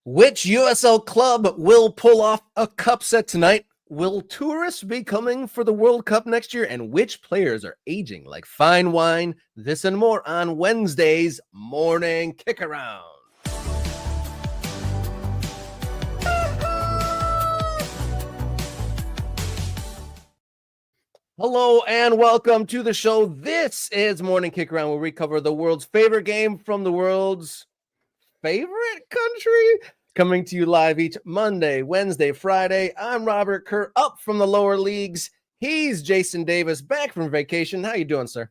Which USL club will pull off a cup set tonight? Will tourists be coming for the World Cup next year? And which players are aging like fine wine? This and more on Wednesday's Morning Kick Around. Hello and welcome to the show. This is Morning Kick Around, where we cover the world's favorite game from the world's favorite country. Coming to you live each Monday, Wednesday, Friday. I'm Robert Kerr, up from the lower leagues. He's Jason Davis, back from vacation. How you doing, sir?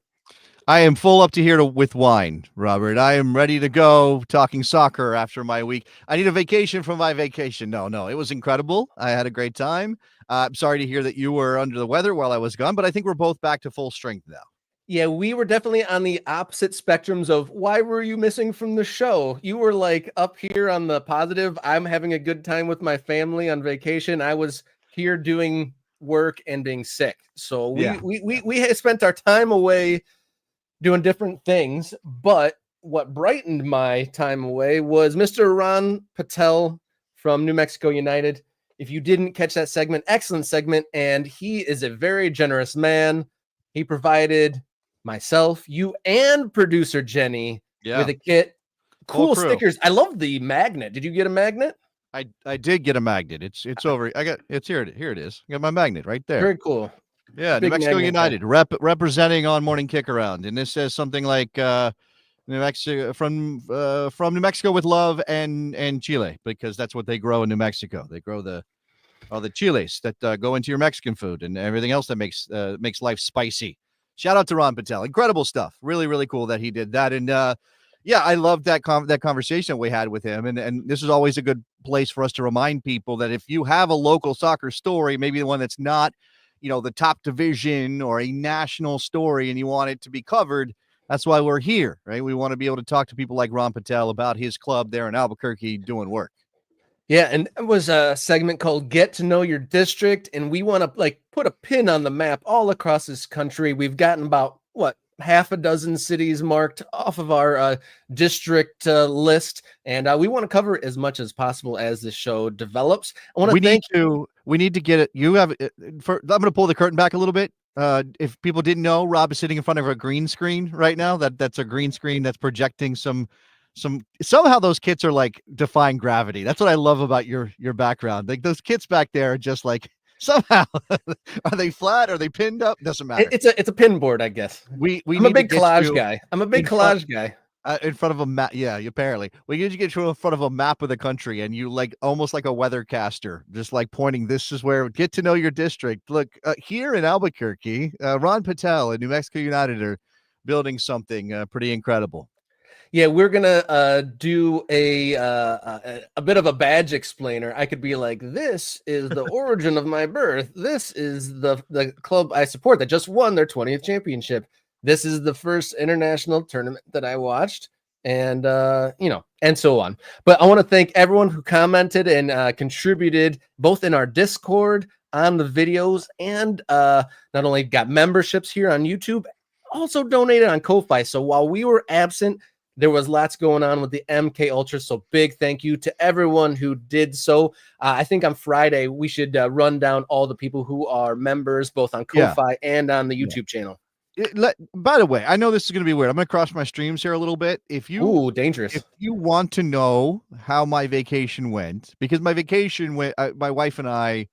I am full up to here with wine, Robert. I am ready to go talking soccer after my week. I need a vacation from my vacation. No, it was incredible. I had a great time. I'm sorry to hear that you were under the weather while I was gone, but I think we're both back to full strength now. Yeah, we were definitely on the opposite spectrums of why were you missing from the show? You were like up here on the positive. I'm having a good time with my family on vacation. I was here doing work and being sick. So we had spent our time away doing different things, but what brightened my time away was Mr. Ron Patel from New Mexico United. If you didn't catch that segment, excellent segment, and he is a very generous man. He provided myself, you, and producer Jenny with a kit. Cool stickers. I love the magnet. Did you get a magnet? I did get a magnet. It's over. It's here. Here it is. I got my magnet right there. Very cool. Yeah, New Mexico United representing on Morning Kick Around, and this says something like New Mexico from New Mexico with love and Chile, because that's what they grow in New Mexico. They grow the chiles that go into your Mexican food and everything else that makes life spicy. Shout out to Ron Patel. Incredible stuff. Really, really cool that he did that. And I loved that conversation we had with him. And this is always a good place for us to remind people that if you have a local soccer story, maybe the one that's not, the top division or a national story, and you want it to be covered, that's why we're here, right? We want to be able to talk to people like Ron Patel about his club there in Albuquerque doing work. Yeah, and it was a segment called Get to Know Your District, and we want to put a pin on the map all across this country. We've gotten about, half a dozen cities marked off of our district list, and we want to cover as much as possible as this show develops. We need to get it. I'm going to pull the curtain back a little bit. If people didn't know, Rob is sitting in front of a green screen right now. That's a green screen that's projecting somehow those kits are like defying gravity. That's what I love about your background. Like those kits back there are just like somehow are they flat? Are they pinned up? Doesn't matter. It's a pin board, I guess. I'm a big collage guy. I'm a big collage guy. In front of a map. Yeah, apparently. We need to get you in front of a map of the country, and you like almost like a weathercaster, just like pointing, this is where get to know your district. Look, here in Albuquerque, Ron Patel and New Mexico United are building something pretty incredible. Yeah, we're gonna do a bit of a badge explainer. I could be like, this is the origin of my birth. This is the club I support that just won their 20th championship. This is the first international tournament that I watched, and and so on. But I want to thank everyone who commented and contributed both in our Discord, on the videos, and not only got memberships here on YouTube, also donated on Ko-Fi. So while we were absent, there was lots going on with the MK Ultra, so big thank you to everyone who did so. I think on Friday, we should run down all the people who are members, both on Ko-Fi and on the YouTube channel. By the way, I know this is going to be weird. I'm going to cross my streams here a little bit. Dangerous. If you want to know how my vacation went, because my vacation went, my wife and I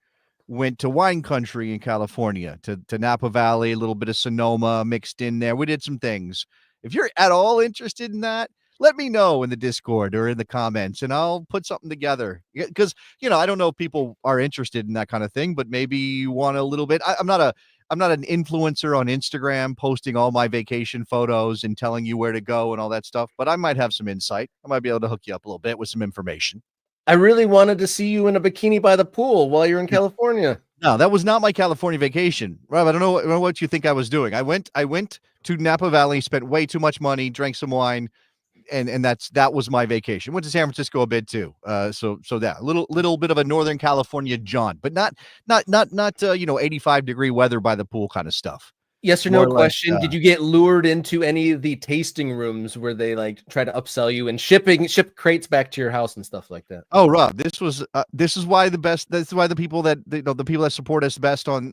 went to wine country in California, to Napa Valley, a little bit of Sonoma mixed in there. We did some things. If you're at all interested in that, let me know in the Discord or in the comments, and I'll put something together. Because, I don't know if people are interested in that kind of thing, but maybe you want a little bit. I'm not an influencer on Instagram posting all my vacation photos and telling you where to go and all that stuff, but I might have some insight. I might be able to hook you up a little bit with some information. I really wanted to see you in a bikini by the pool while you're in California. No, that was not my California vacation. Rob, I don't know what you think I was doing. I went to Napa Valley, spent way too much money, drank some wine, and that was my vacation. Went to San Francisco a bit too. So that little bit of a Northern California jaunt, but not 85-degree weather by the pool kind of stuff. Yes or More no or less, question. Did you get lured into any of the tasting rooms where they like try to upsell you and ship crates back to your house and stuff like that? Oh, Rob, this is why this is why the people that the people that support us best on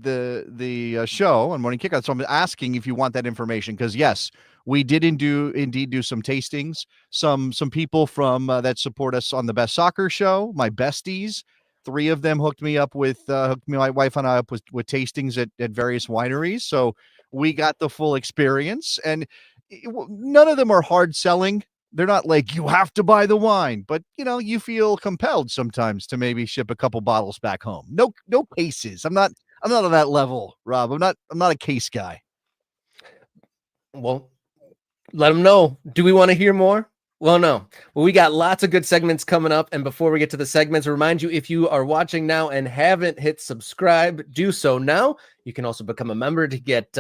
the show on Morning Kickoff. So I'm asking if you want that information, because yes, we did indeed do some tastings. Some people from that support us on the Best Soccer Show, my besties. 3 of them hooked me up with my wife and I up with tastings at various wineries. So we got the full experience, and none of them are hard selling. They're not like, you have to buy the wine, but you feel compelled sometimes to maybe ship a couple bottles back home. No cases. I'm not on that level, Rob. I'm not a case guy. Well, let them know. Do we want to hear more? Well, no. Well, we got lots of good segments coming up. And before we get to the segments, remind you, if you are watching now and haven't hit subscribe, do so now. You can also become a member to get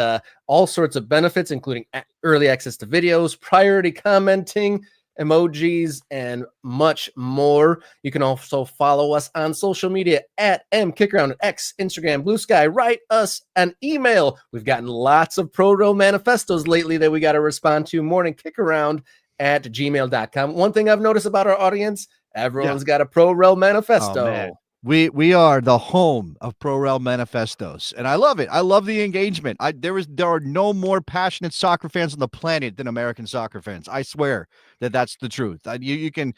all sorts of benefits, including early access to videos, priority commenting, emojis, and much more. You can also follow us on social media at MKickaround, at X, Instagram, Blue Sky. Write us an email. We've gotten lots of pro-row manifestos lately that we got to respond to. morningkickaround@gmail.com. One thing I've noticed about our audience, everyone's got a pro-row manifesto. Oh, man. We are the home of Pro-Rel manifestos, and I love it. I love the engagement. There are no more passionate soccer fans on the planet than American soccer fans. I swear that's the truth. You can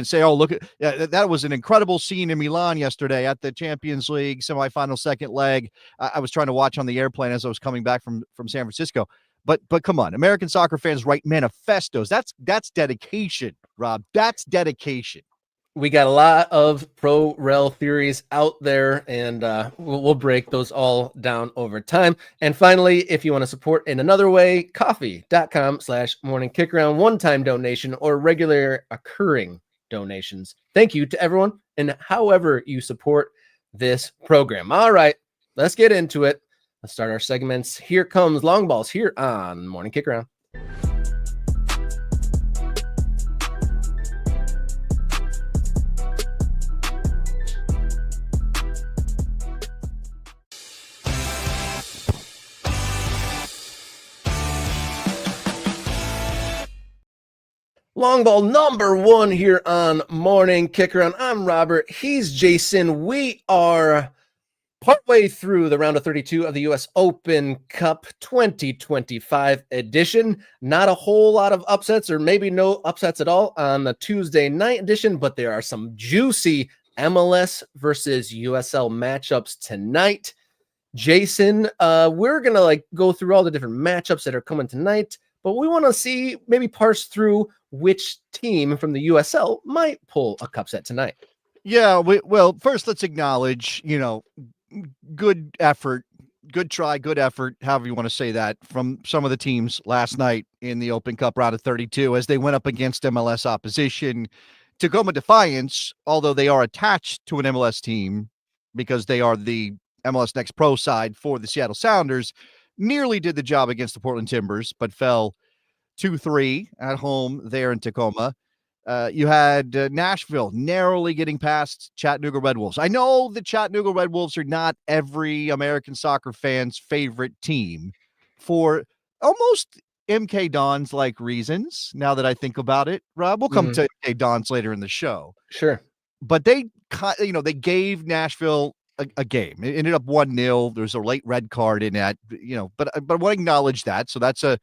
say, oh, look, that was an incredible scene in Milan yesterday at the Champions League semifinal second leg. I was trying to watch on the airplane as I was coming back from San Francisco. But come on, American soccer fans write manifestos. That's dedication, Rob. That's dedication. We got a lot of pro-rel theories out there, and we'll break those all down over time. And finally, if you want to support in another way, coffee.com/morningkickaround, one-time donation or regular occurring donations. Thank you to everyone, and however you support this program. All right, let's get into it. Let's start our segments. Here comes Long Balls here on Morning Kickaround. Long ball number 1 here on Morning Kickaround. I'm Robert. He's Jason. We are partway through the round of 32 of the U.S. Open Cup 2025 edition. Not a whole lot of upsets, or maybe no upsets at all on the Tuesday night edition, but there are some juicy MLS versus USL matchups tonight. Jason, we're going to go through all the different matchups that are coming tonight, but we want to see, maybe parse through which team from the USL might pull a cup set tonight. Yeah, well, first let's acknowledge, good effort, good try, good effort, however you want to say that, from some of the teams last night in the Open Cup round of 32 as they went up against MLS opposition. Tacoma Defiance, although they are attached to an MLS team because they are the MLS Next Pro side for the Seattle Sounders, nearly did the job against the Portland Timbers, but fell 2-3 at home there in Tacoma. You had Nashville narrowly getting past Chattanooga Red Wolves. I know the Chattanooga Red Wolves are not every American soccer fan's favorite team for almost MK Dons-like reasons, now that I think about it. Rob, we'll come to MK Dons later in the show. Sure. But they gave Nashville a game. It ended up 1-0. There's a late red card in that, but I want to acknowledge that. So that's a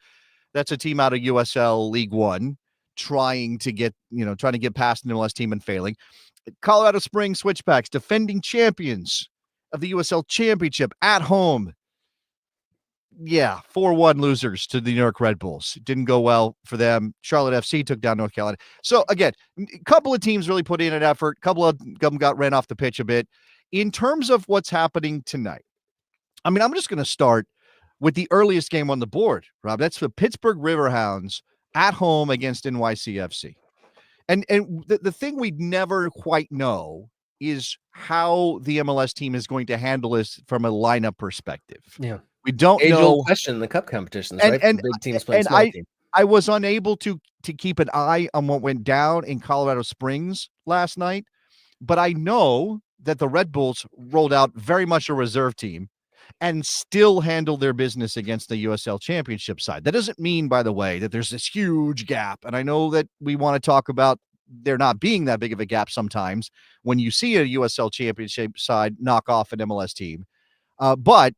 team out of USL League One trying to get past an MLS team and failing. Colorado Springs Switchbacks, defending champions of the USL Championship at home. Yeah, 4-1 losers to the New York Red Bulls. It didn't go well for them. Charlotte FC took down North Carolina. So again, a couple of teams really put in an effort. A couple of them got ran off the pitch a bit. In terms of what's happening tonight, I'm just going to start with the earliest game on the board, Rob. That's the Pittsburgh Riverhounds at home against NYCFC. And the thing we never quite know is how the MLS team is going to handle this from a lineup perspective. Yeah. We don't know. Question the cup competitions, right? And big teams playing small teams. I was unable to keep an eye on what went down in Colorado Springs last night, but I know that the Red Bulls rolled out very much a reserve team. and still handle their business against the USL Championship side. That doesn't mean, by the way, that there's this huge gap. And I know that we want to talk about there not being that big of a gap sometimes when you see a USL Championship side knock off an MLS team. But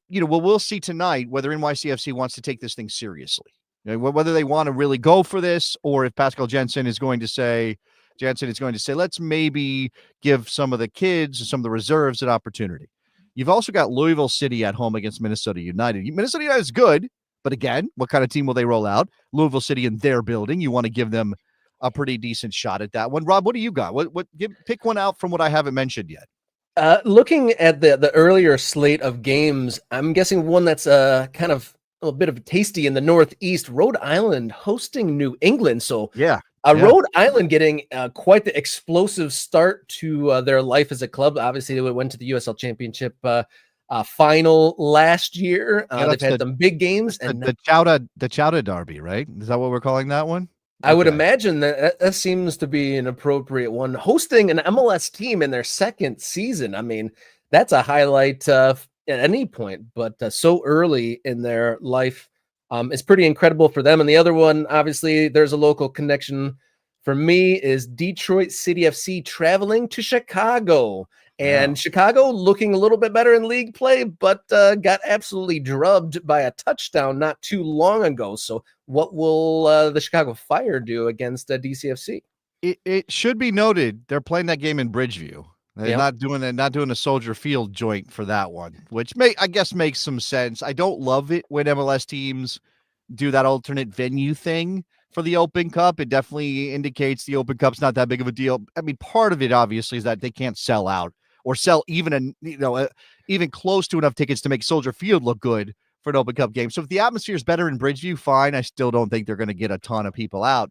we'll see tonight whether NYCFC wants to take this thing seriously, whether they want to really go for this, or if Pascal Jensen is going to say, let's maybe give some of the kids, some of the reserves an opportunity. You've also got Louisville City at home against Minnesota United. Minnesota United is good, but again, what kind of team will they roll out? Louisville City in their building. You want to give them a pretty decent shot at that one. Rob, what do you got? Pick one out from what I haven't mentioned yet. Looking at the earlier slate of games, I'm guessing one that's kind of a bit of tasty in the Northeast. Rhode Island hosting New England. So yeah. Rhode Island getting quite the explosive start to their life as a club. Obviously, they went to the USL Championship final last year. They've had some big games. And the Chowda Derby, right? Is that what we're calling that one? I would imagine that seems to be an appropriate one. Hosting an MLS team in their second season. I mean, that's a highlight at any point, but so early in their life is pretty incredible for them. And the other one, obviously, there's a local connection for me, is Detroit City FC traveling to Chicago. And Chicago looking a little bit better in league play, but got absolutely drubbed by a touchdown not too long ago. So what will the Chicago Fire do against DCFC? It should be noted they're playing that game in Bridgeview. They're not doing a Soldier Field joint for that one, which I guess makes some sense. I don't love it when MLS teams do that alternate venue thing for the Open Cup. It definitely indicates the Open Cup's not that big of a deal. I mean, part of it obviously is that they can't sell out or sell even even close to enough tickets to make Soldier Field look good for an Open Cup game. So if the atmosphere is better in Bridgeview, fine. I still don't think they're going to get a ton of people out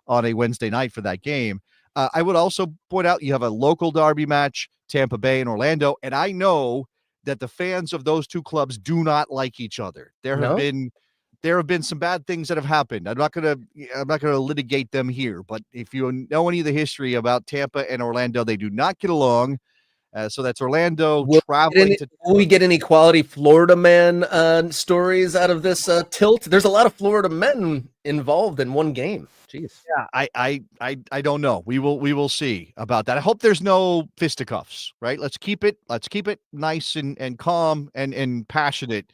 on a Wednesday night for that game. I would also point out you have a local derby match, Tampa Bay and Orlando, and I know that the fans of those two clubs do not like each other. There have been some bad things that have happened. I'm not gonna litigate them here, but if you know any of the history about Tampa and Orlando, they do not get along. So that's Orlando traveling to. Will we get any quality Florida man stories out of this tilt? There's a lot of Florida men involved in one game. Jeez. Yeah, I don't know. We will see about that. I hope there's no fisticuffs, right? Let's keep it nice and calm and passionate.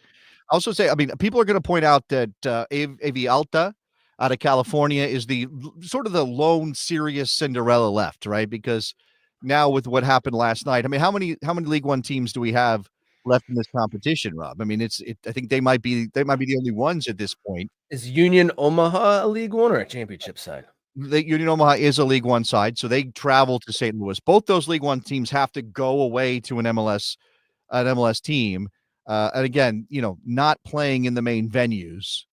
I also say, I mean, people are going to point out that AV Alta out of California is the sort of the lone serious Cinderella left, right? Because now with what happened last night, I mean, how many League One teams do we have left in this competition, Rob? I mean, I think they might be the only ones at this point. Is Union Omaha a League One or a championship side? The Union Omaha is a League One side, so they travel to St. Louis. Both those League One teams have to go away to an MLS team. And again, not playing in the main venues,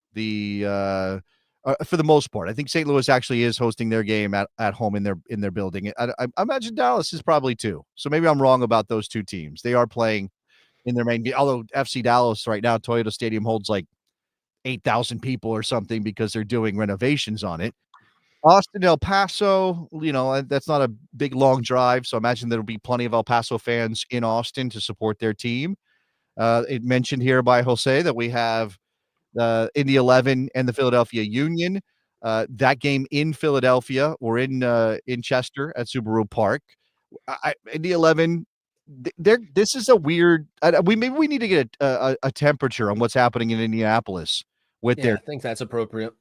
for the most part. I think St. Louis actually is hosting their game at home in their building. I imagine Dallas is probably too. So maybe I'm wrong about those two teams. They are playing in their main, although FC Dallas right now, Toyota Stadium holds like 8,000 people or something because they're doing renovations on it. Austin, El Paso, that's not a big long drive. So I imagine there'll be plenty of El Paso fans in Austin to support their team. It mentioned here by Jose that we have Indy 11 and the Philadelphia Union. That game in Philadelphia or in Chester at Subaru Park. Indy 11. This is a weird. We need to get a temperature on what's happening in Indianapolis with their. I think that's appropriate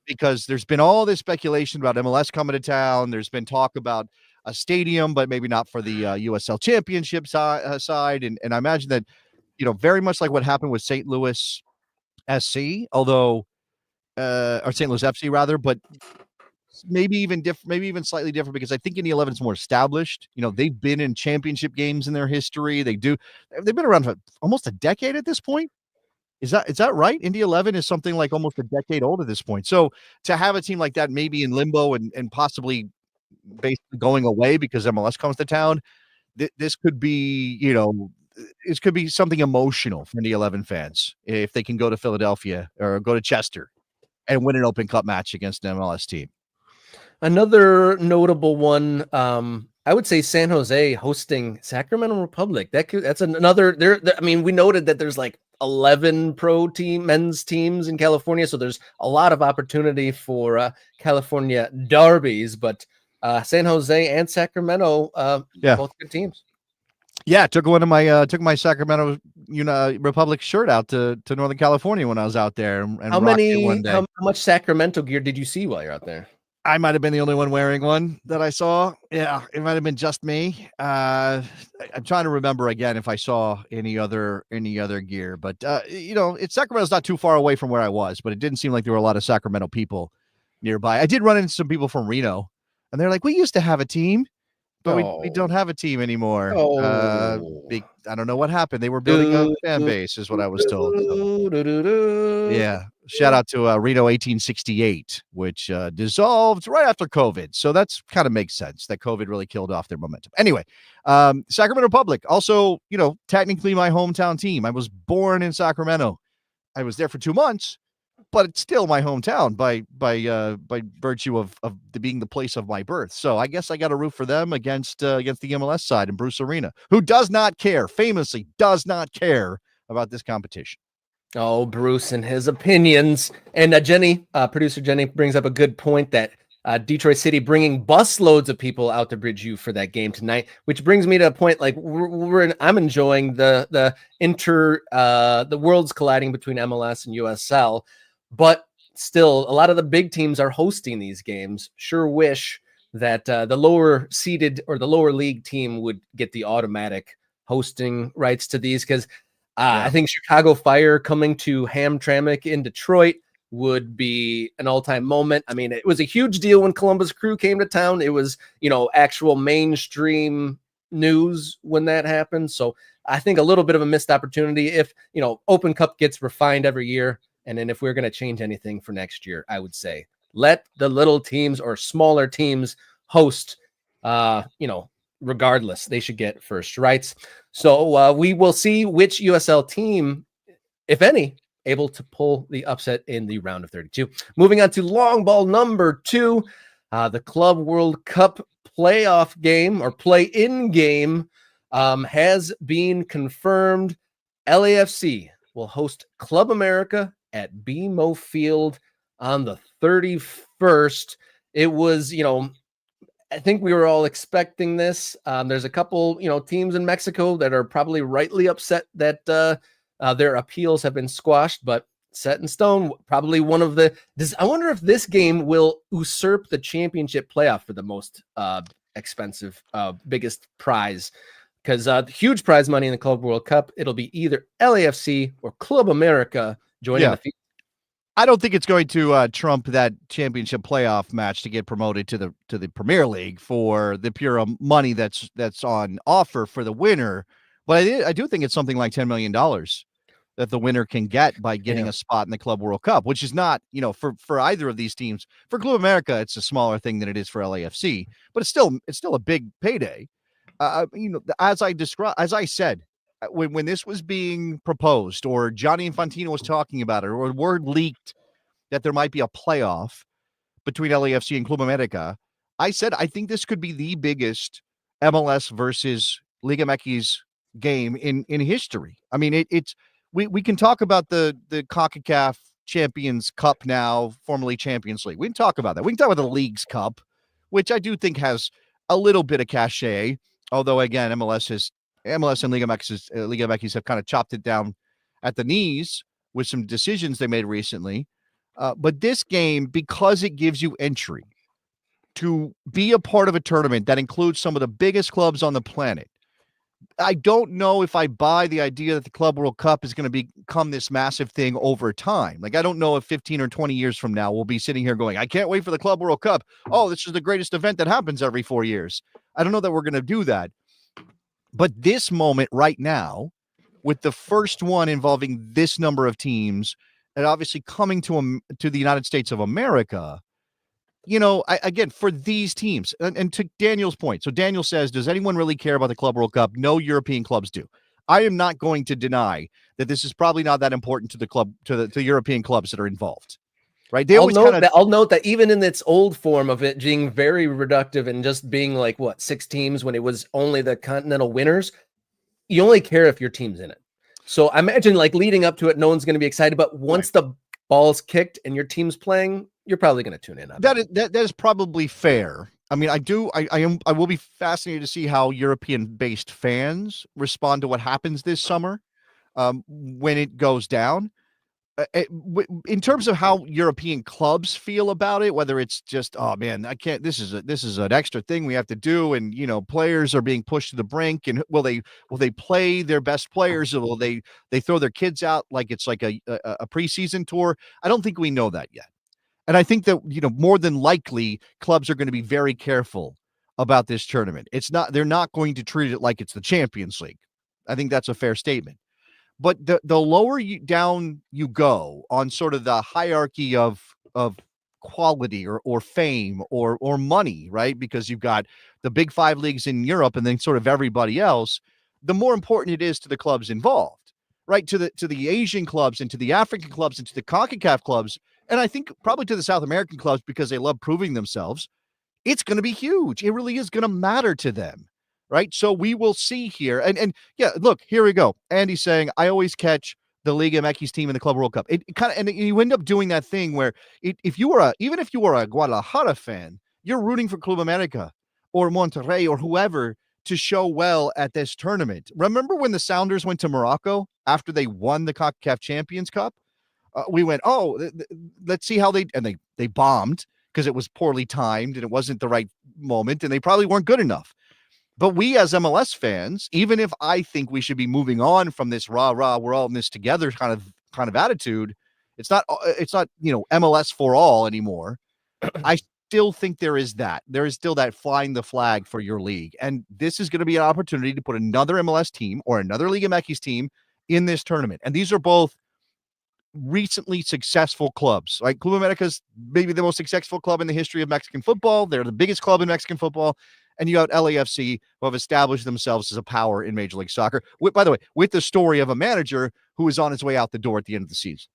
because there's been all this speculation about MLS coming to town. There's been talk about a stadium, but maybe not for the USL Championship side. And I imagine that, very much like what happened with St. Louis SC, although, or St. Louis FC rather, but maybe even slightly different because I think Indy 11 is more established. They've been in championship games in their history. They've been around for almost a decade at this point. Is that right? Indy 11 is something like almost a decade old at this point. So to have a team like that maybe in limbo and possibly basically going away because MLS comes to town, this could be, it could be something emotional for Indy 11 fans if they can go to Philadelphia or go to Chester and win an Open Cup match against an MLS team. Another notable one, I I would say San Jose hosting Sacramento Republic. That's another I mean, we noted that there's like 11 men's teams in California, so there's a lot of opportunity for California derbies, but San Jose and Sacramento, both good teams. Yeah, took my Sacramento Republic shirt out to Northern California when I was out there and rocked it one day. How much Sacramento gear did you see while you're out there? I might have been the only one wearing one that I saw. Yeah, it might have been just me. I'm trying to remember again if I saw any other gear, but Sacramento's not too far away from where I was, but it didn't seem like there were a lot of Sacramento people nearby. I did run into some people from Reno, and they're like, "We used to have a team, but we don't have a team anymore." I don't know what happened. They were building a fan base, is what I was told. So, yeah. Shout out to Reno 1868, which dissolved right after COVID. So that's kind of makes sense that COVID really killed off their momentum. Anyway, Sacramento Republic, also, technically my hometown team. I was born in Sacramento. I was there for 2 months, but it's still my hometown by virtue of being the place of my birth. So I guess I got to root for them against the MLS side and Bruce Arena, who famously does not care about this competition. Oh, Bruce and his opinions. And producer Jenny brings up a good point that Detroit City bringing busloads of people out to Bridgeview for that game tonight, which brings me to a point like I'm enjoying the worlds colliding between MLS and USL, but still a lot of the big teams are hosting these games. Sure wish that the lower seeded or the lower league team would get the automatic hosting rights to these, because I think Chicago Fire coming to Hamtramck in Detroit would be an all-time moment. I mean, it was a huge deal when Columbus Crew came to town. It was, actual mainstream news when that happened. So I think a little bit of a missed opportunity if, Open Cup gets refined every year. And then if we're going to change anything for next year, I would say let the little teams or smaller teams host, regardless, they should get first rights. So we will see which USL team, if any, able to pull the upset in the round of 32. Moving on to long ball number 2, the Club World Cup playoff game or play-in game has been confirmed. LAFC will host Club America at BMO Field on the 31st. It was, I think we were all expecting this. There's a couple, teams in Mexico that are probably rightly upset that their appeals have been squashed, but set in stone. Probably one of I wonder if this game will usurp the championship playoff for the most expensive, biggest prize, because huge prize money in the Club World Cup. It'll be either LAFC or Club America joining the field. I don't think it's going to trump that championship playoff match to get promoted to the Premier League for the pure money that's on offer for the winner. But I do think it's something like $10 million that the winner can get by getting a spot in the Club World Cup, which is not, for either of these teams. For Club America, it's a smaller thing than it is for LAFC, but it's still a big payday. As I said, when this was being proposed, or Johnny Infantino was talking about it, or word leaked that there might be a playoff between LAFC and Club America, I said I think this could be the biggest MLS versus Liga MX game in history. I mean, we can talk about the CONCACAF Champions Cup now, formerly Champions League. We can talk about that. We can talk about the Leagues Cup, which I do think has a little bit of cachet, although again, MLS and Liga MX have kind of chopped it down at the knees with some decisions they made recently. But this game, because it gives you entry to be a part of a tournament that includes some of the biggest clubs on the planet, I don't know if I buy the idea that the Club World Cup is going to become this massive thing over time. Like, I don't know if 15 or 20 years from now, we'll be sitting here going, I can't wait for the Club World Cup. Oh, this is the greatest event that happens every 4 years. I don't know that we're going to do that. But this moment right now, with the first one involving this number of teams, and obviously coming to the United States of America, again, for these teams, and to Daniel's point, so Daniel says, does anyone really care about the Club World Cup? No European clubs do. I am not going to deny that this is probably not that important to the club, to European clubs that are involved. right? They always kind of I'll note that even in its old form of it being very reductive and just being like what 6 teams when it was only the continental winners, you only care if your team's in it. So I imagine like leading up to it, no one's going to be excited, but once the ball's kicked and your team's playing, you're probably going to tune in. That is probably fair. I mean, I will be fascinated to see how European-based fans respond to what happens this summer when it goes down. In terms of how European clubs feel about it, whether it's just, oh man, I can't, this is an extra thing we have to do. And, players are being pushed to the brink, and will they play their best players, or will they throw their kids out like it's like a preseason tour? I don't think we know that yet. And I think that, more than likely clubs are going to be very careful about this tournament. They're not going to treat it like it's the Champions League. I think that's a fair statement. But the lower down you go on sort of the hierarchy of quality or fame or money, right? Because you've got the big 5 leagues in Europe and then sort of everybody else, the more important it is to the clubs involved, right? To the Asian clubs and to the African clubs and to the CONCACAF clubs, and I think probably to the South American clubs because they love proving themselves. It's going to be huge. It really is going to matter to them. Right. So we will see here. And yeah, look, here we go. Andy's saying, I always catch the Liga MX team in the Club World Cup. It kind of, and you end up doing that thing where even if you were a Guadalajara fan, you're rooting for Club America or Monterrey or whoever to show well at this tournament. Remember when the Sounders went to Morocco after they won the CONCACAF Champions Cup? We went, let's see how they bombed because it was poorly timed and it wasn't the right moment and they probably weren't good enough. But we as MLS fans, even if I think we should be moving on from this rah, we're all in this together kind of attitude, it's not MLS for all anymore. I still think there is still that flying the flag for your league. And this is going to be an opportunity to put another MLS team or another Liga MX team in this tournament. And these are both recently successful clubs. Like Club America's maybe the most successful club in the history of Mexican football. They're the biggest club in Mexican football. And you got LAFC, who have established themselves as a power in Major League Soccer. By the way, with the story of a manager who is on his way out the door at the end of the season.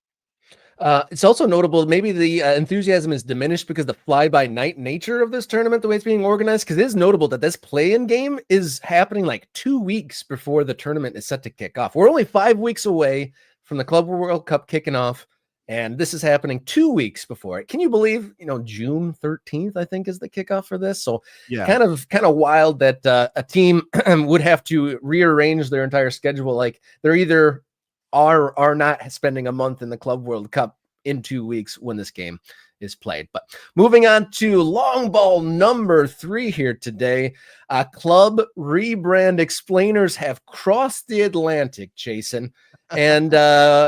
It's also notable, maybe the enthusiasm is diminished because the fly-by-night nature of this tournament, the way it's being organized, because it is notable that this play-in game is happening like 2 weeks before the tournament is set to kick off. We're only 5 weeks away from the Club World Cup kicking off, and this is happening 2 weeks before it. Can you believe, June 13th, I think, is the kickoff for this? So yeah, kind of wild that a team would have to rearrange their entire schedule. Like they're either are not spending a month in the Club World Cup in 2 weeks when this game is played. But moving on to long ball number 3 here today. Club rebrand explainers have crossed the Atlantic, Jason. And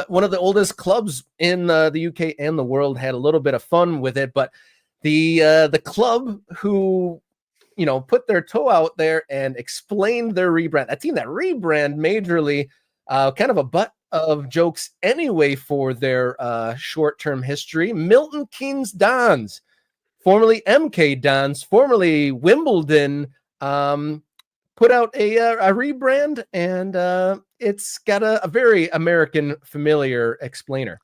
one of the oldest clubs in the UK and the world had a little bit of fun with it. But the club who, put their toe out there and explained their rebrand, a team that rebrand majorly, kind of a butt of jokes anyway for their short-term history. Milton Keynes Dons, formerly MK Dons, formerly Wimbledon, put out a rebrand, and it's got a very American familiar explainer.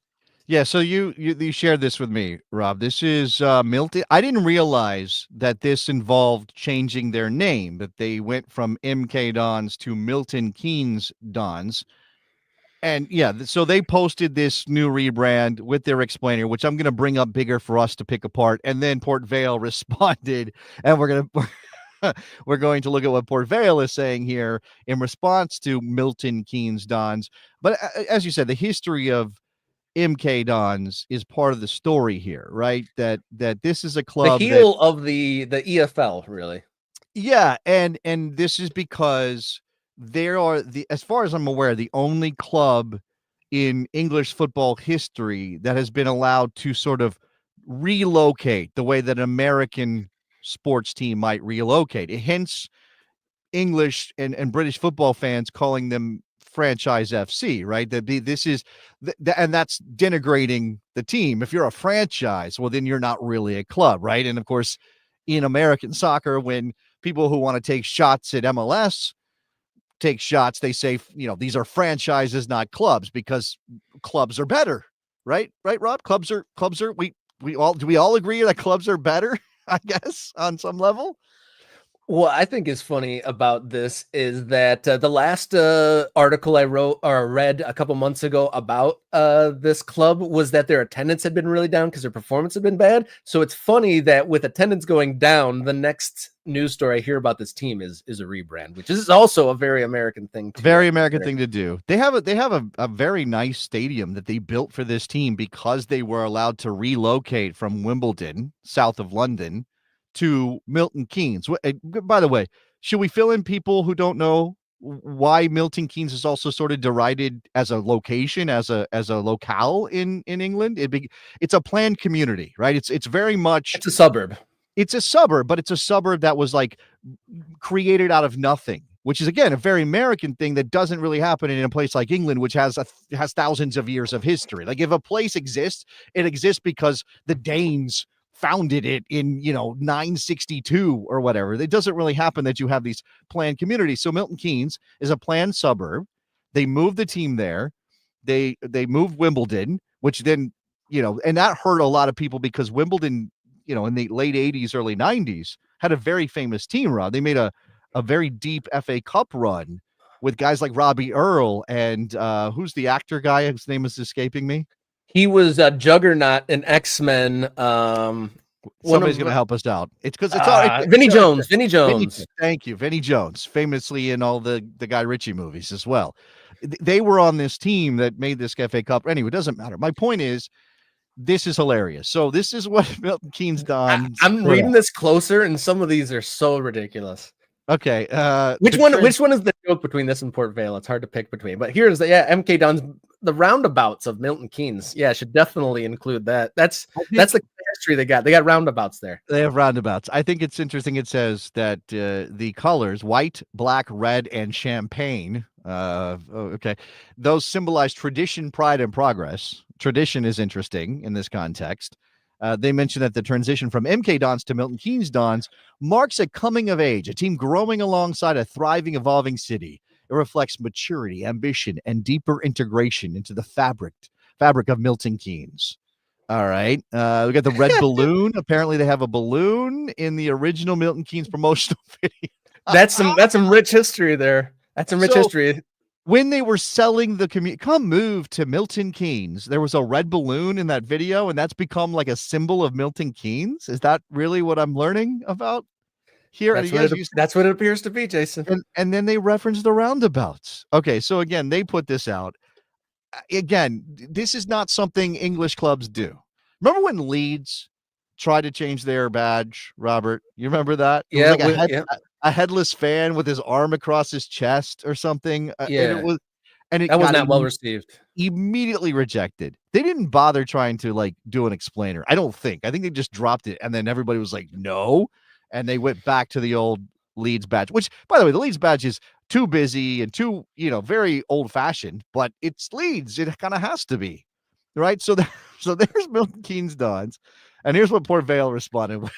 Yeah, so you shared this with me, Rob. This is Milton. I didn't realize that this involved changing their name, that they went from MK Dons to Milton Keynes Dons. And yeah, so they posted this new rebrand with their explainer, which I'm going to bring up bigger for us to pick apart. And then Port Vale responded, and we're going to look at what Port Vale is saying here in response to Milton Keynes Dons. But as you said, the history of MK Dons is part of the story here, right? That this is a club, the heel of the EFL, really. Yeah, and this is because there are as far as I'm aware, the only club in English football history that has been allowed to sort of relocate the way that an American sports team might relocate. Hence, English and British football fans calling them franchise FC, right? This is and that's denigrating the team. If you're a franchise, well, then you're not really a club, right? And of course, in American soccer, when people who want to take shots at MLS take shots, they say, these are franchises, not clubs, because clubs are better, right? Right, Rob? Clubs are do we all agree that clubs are better? I guess on some level. What I think is funny about this is that the last article I wrote or read a couple months ago about this club was that their attendance had been really down because their performance had been bad. So it's funny that with attendance going down, the next news story I hear about this team is a rebrand, which is also a very American thing. Very American thing to do. They have a very nice stadium that they built for this team because they were allowed to relocate from Wimbledon, south of London, to Milton Keynes. By the way, should we fill in people who don't know why Milton Keynes is also sort of derided as a location, as a locale in England? It's a planned community, right? It's very much it's a suburb. It's a suburb, but it's a suburb that was like created out of nothing, which is again a very American thing that doesn't really happen in a place like England, which has thousands of years of history. Like if a place exists, it exists because the Danes founded it in 962 or whatever. It doesn't really happen that you have these planned communities. So Milton Keynes is a planned suburb. They moved the team there. They moved Wimbledon, which then and that hurt a lot of people because Wimbledon, in the late 80s, early 90s, had a very famous team run. They made a very deep FA Cup run with guys like Robbie Earle and who's the actor guy whose name is escaping me? He was a Juggernaut in X-Men. Somebody's going to help us out. It's because it's Vinnie Jones. Vinnie Jones. Thank you. Vinnie Jones, famously in all the Guy Ritchie movies as well. They were on this team that made this FA Cup. Anyway, it doesn't matter. My point is, this is hilarious. So this is what Milton Keynes Dons. I'm reading this closer, and some of these are so ridiculous. Okay. Which one is the joke between this and Port Vale? It's hard to pick between. But here's MK Dons, the roundabouts of Milton Keynes. Yeah, should definitely include that. That's the history they got. They got roundabouts there. They have roundabouts. I think it's interesting. It says that the colors, white, black, red, and champagne, okay, those symbolize tradition, pride, and progress. Tradition is interesting in this context. They mentioned that the transition from MK Dons to Milton Keynes Dons marks a coming of age, a team growing alongside a thriving, evolving city. It reflects maturity, ambition, and deeper integration into the fabric of Milton Keynes. All right. We got the red balloon. Apparently they have a balloon in the original Milton Keynes promotional video. That's some rich history there. That's some rich history. When they were selling the come move to Milton Keynes, there was a red balloon in that video, and that's become like a symbol of Milton Keynes. Is that really what I'm learning about here? That's what it appears to be, Jason. And then they reference the roundabouts. Okay, so again, they put this out. Again, this is not something English clubs do. Remember when Leeds tried to change their badge, Robert? You remember that? It was like a headless fan with his arm across his chest or something. Yeah. And it was not well received. Immediately rejected. They didn't bother trying to do an explainer. I think they just dropped it. And then everybody was like, no. And they went back to the old Leeds badge, which, by the way, the Leeds badge is too busy and too, very old fashioned, but it's Leeds. It kind of has to be. Right. So there's Milton Keynes Dons. And here's what Port Vale responded with.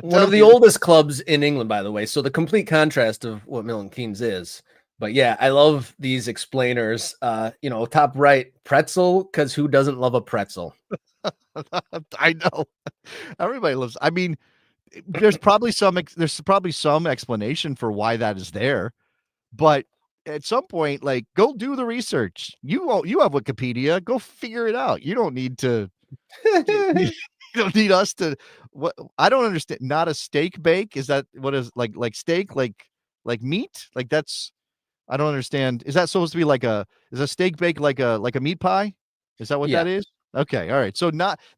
One of the oldest clubs in England, by the way. So the complete contrast of what Milton Keynes is. But yeah, I love these explainers. Top right, pretzel, because who doesn't love a pretzel? I know. Everybody loves. I mean, there's probably some explanation for why that is there. But at some point, go do the research. You have Wikipedia. Go figure it out. You don't need to. You don't need us to. What I don't understand. Not a steak bake. Is that what is like steak like meat? That's. I don't understand. Is that supposed to be is a steak bake like a meat pie? Is that what that is? Okay, all right. So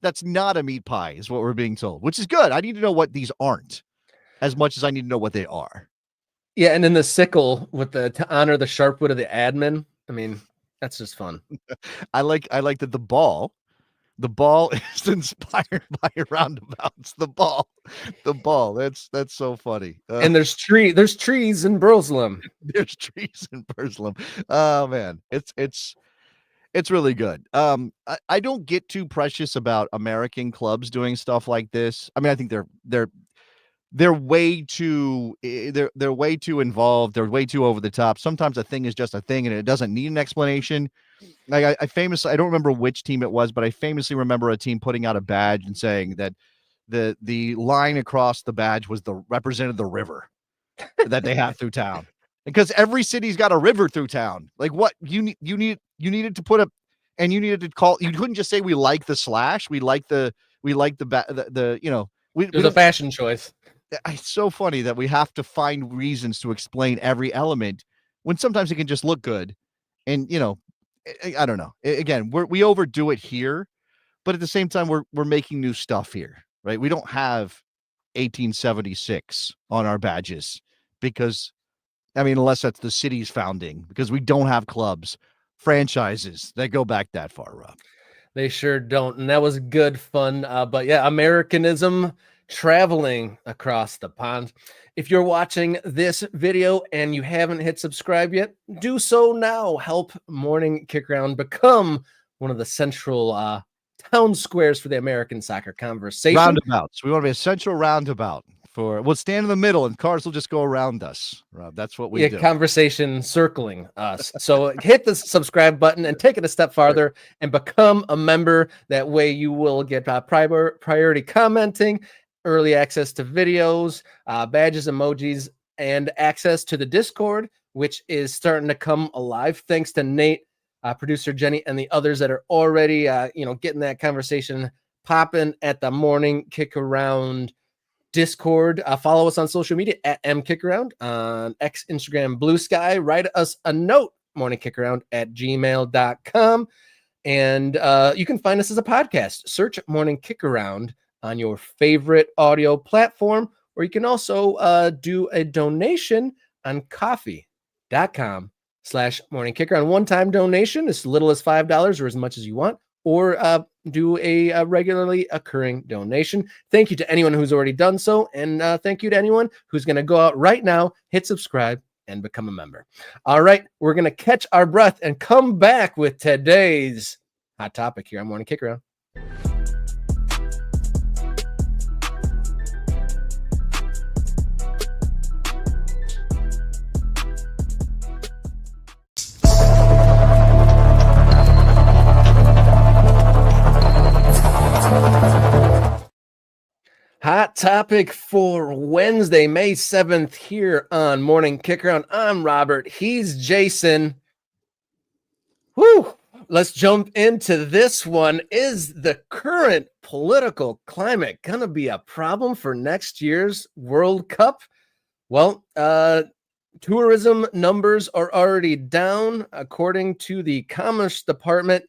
that's not a meat pie, is what we're being told, which is good. I need to know what these aren't, as much as I need to know what they are. Yeah, and then the sickle with to honor the sharp wit of the admin. I mean, that's just fun. I like that the ball is inspired by roundabouts. The ball. That's so funny. And there's trees in Burslem. There's trees in Burslem. Oh man, it's really good. I don't get too precious about American clubs doing stuff like this. I mean, I think they're they're way too they're way too involved. They're way too over the top. Sometimes a thing is just a thing and it doesn't need an explanation. Like I famously, I don't remember which team it was, but I famously remember a team putting out a badge and saying that the line across the badge was represented the river that they have through town. Because every city's got a river through town. Like what you needed to put up, and you needed to call. You couldn't just say we like the slash. We like the you know. It was a fashion choice. It's so funny that we have to find reasons to explain every element when sometimes it can just look good. And you know, I don't know. Again, we overdo it here, but at the same time, we're making new stuff here, right? We don't have 1876 on our badges because, I mean, unless that's the city's founding, because we don't have clubs, franchises that go back that far, Rob. They sure don't. And that was good fun. But yeah, Americanism traveling across the pond. If you're watching this video and you haven't hit subscribe yet, do so now. Help Morning Kick Around become one of the central town squares for the American soccer conversation. Roundabouts. We want to be a central roundabout. We'll stand in the middle and cars will just go around us, Rob. That's what we do. Conversation circling us. So hit the subscribe button and take it a step farther and become a member. That way you will get priority commenting, early access to videos, badges, emojis, and access to the Discord, which is starting to come alive. Thanks to Nate, producer Jenny, and the others that are already, getting that conversation popping at the Morning Kick Around Discord. Follow us on social media at mkickaround on X, Instagram, Blue Sky. Write us a note, morningkickaround@gmail.com. And you can find us as a podcast. Search Morning Kick Around on your favorite audio platform, or you can also do a donation on coffee.com/morningkickaround. One-time donation, as little as $5 or as much as you want, or do a regularly occurring donation. Thank you to anyone who's already done so, and thank you to anyone who's going to go out right now, hit subscribe, and become a member. All right, we're going to catch our breath and come back with today's hot topic here on Morning Kick Around. Hot topic for Wednesday, May 7th here on Morning Kick Around. I'm Robert. He's Jason. Woo! Let's jump into this one. Is the current political climate going to be a problem for next year's World Cup? Well, tourism numbers are already down, according to the Commerce Department.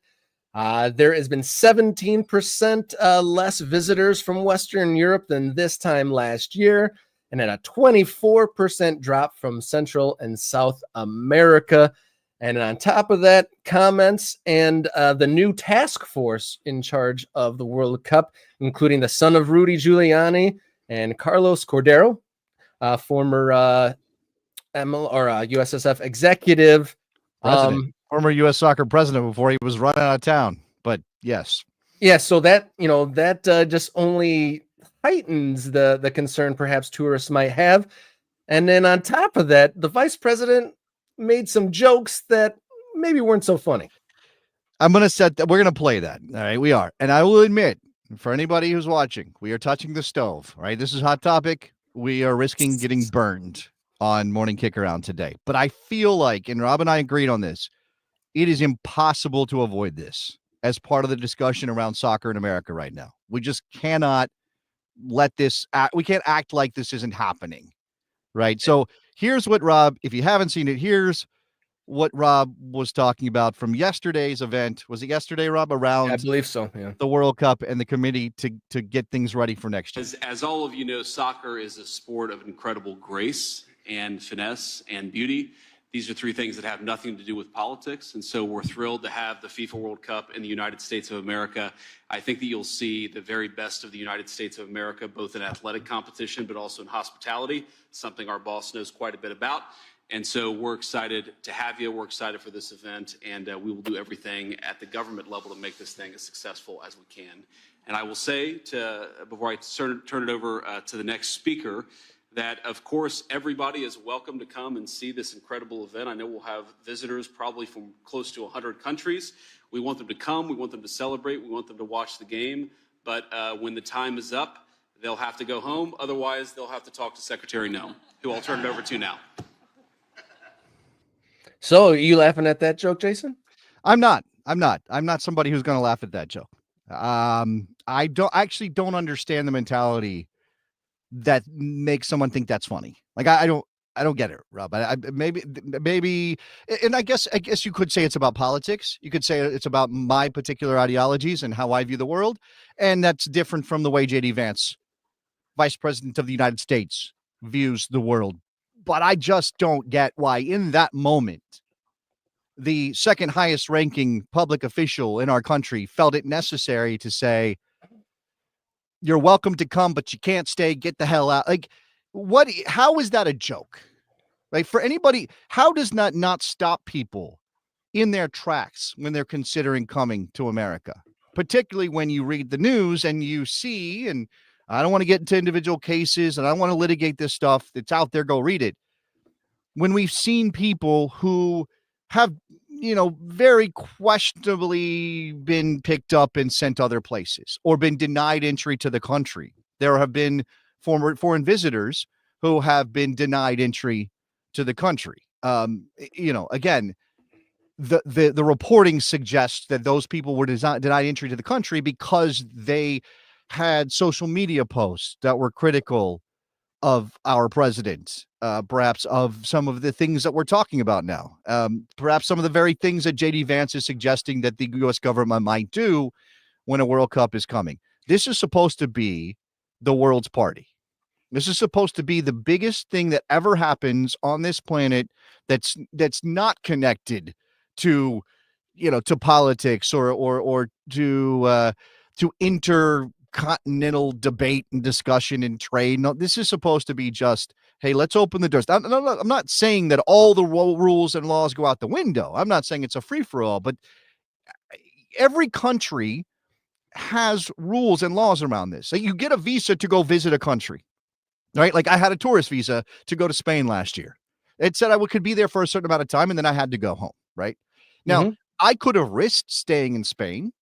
There has been 17% less visitors from Western Europe than this time last year, and a 24% drop from Central and South America. And on top of that, comments and the new task force in charge of the World Cup, including the son of Rudy Giuliani and Carlos Cordero, former USSF executive. Former U.S. soccer president before he was run out of town, but yes. Yeah, so that just only heightens the concern perhaps tourists might have. And then on top of that, the vice president made some jokes that maybe weren't so funny. I'm going to set that. We're going to play that. All right, we are. And I will admit, for anybody who's watching, we are touching the stove, right? This is hot topic. We are risking getting burned on Morning Kick Around today. But I feel like, and Rob and I agreed on this, it is impossible to avoid this as part of the discussion around soccer in America right now. We just cannot let this we can't act like this isn't happening, right? So here's what Rob, if you haven't seen it, here's what Rob was talking about from yesterday's event. Was it yesterday, Rob? Around, I believe so, yeah. The World Cup and the committee to get things ready for next year. As all of you know, soccer is a sport of incredible grace and finesse and beauty. These are three things that have nothing to do with politics. And so we're thrilled to have the FIFA World Cup in the United States of America. I think that you'll see the very best of the United States of America, both in athletic competition, but also in hospitality, something our boss knows quite a bit about. And so we're excited to have you. We're excited for this event, and we will do everything at the government level to make this thing as successful as we can. And I will say, before I turn it over to the next speaker, that, of course, everybody is welcome to come and see this incredible event. I know we'll have visitors probably from close to 100 countries. We want them to come. We want them to celebrate. We want them to watch the game. But when the time is up, they'll have to go home. Otherwise, they'll have to talk to Secretary Noem, who I'll turn it over to now. So, are you laughing at that joke, Jason? I'm not somebody who's going to laugh at that joke. I don't understand the mentality that makes someone think that's funny. Like, I don't get it, Rob. Maybe, and I guess you could say it's about politics. You could say it's about my particular ideologies and how I view the world. And that's different from the way JD Vance, Vice President of the United States, views the world. But I just don't get why in that moment, the second highest ranking public official in our country felt it necessary to say, you're welcome to come, but you can't stay. Get the hell out. Like, how is that a joke? Like, for anybody, how does that not stop people in their tracks when they're considering coming to America? Particularly when you read the news and you see, and I don't want to get into individual cases and I don't want to litigate this stuff that's out there. Go read it. When we've seen people who have, very questionably been picked up and sent other places or been denied entry to the country. There have been foreign visitors who have been denied entry to the country. Again, the reporting suggests that those people were denied entry to the country because they had social media posts that were critical of our president, perhaps of some of the things that we're talking about now, perhaps some of the very things that JD Vance is suggesting that the U.S. government might do when a World Cup is coming. This is supposed to be the world's party. This is supposed to be the biggest thing that ever happens on this planet that's not connected to, to politics or to intercontinental debate and discussion and trade. No, this is supposed to be just, hey, let's open the doors. I'm not saying that all the rules and laws go out the window. I'm not saying it's a free-for-all, but every country has rules and laws around this. So you get a visa to go visit a country, right? Like, I had a tourist visa to go to Spain last year. It said I could be there for a certain amount of time and then I had to go home, right? Now, I could have risked staying in Spain.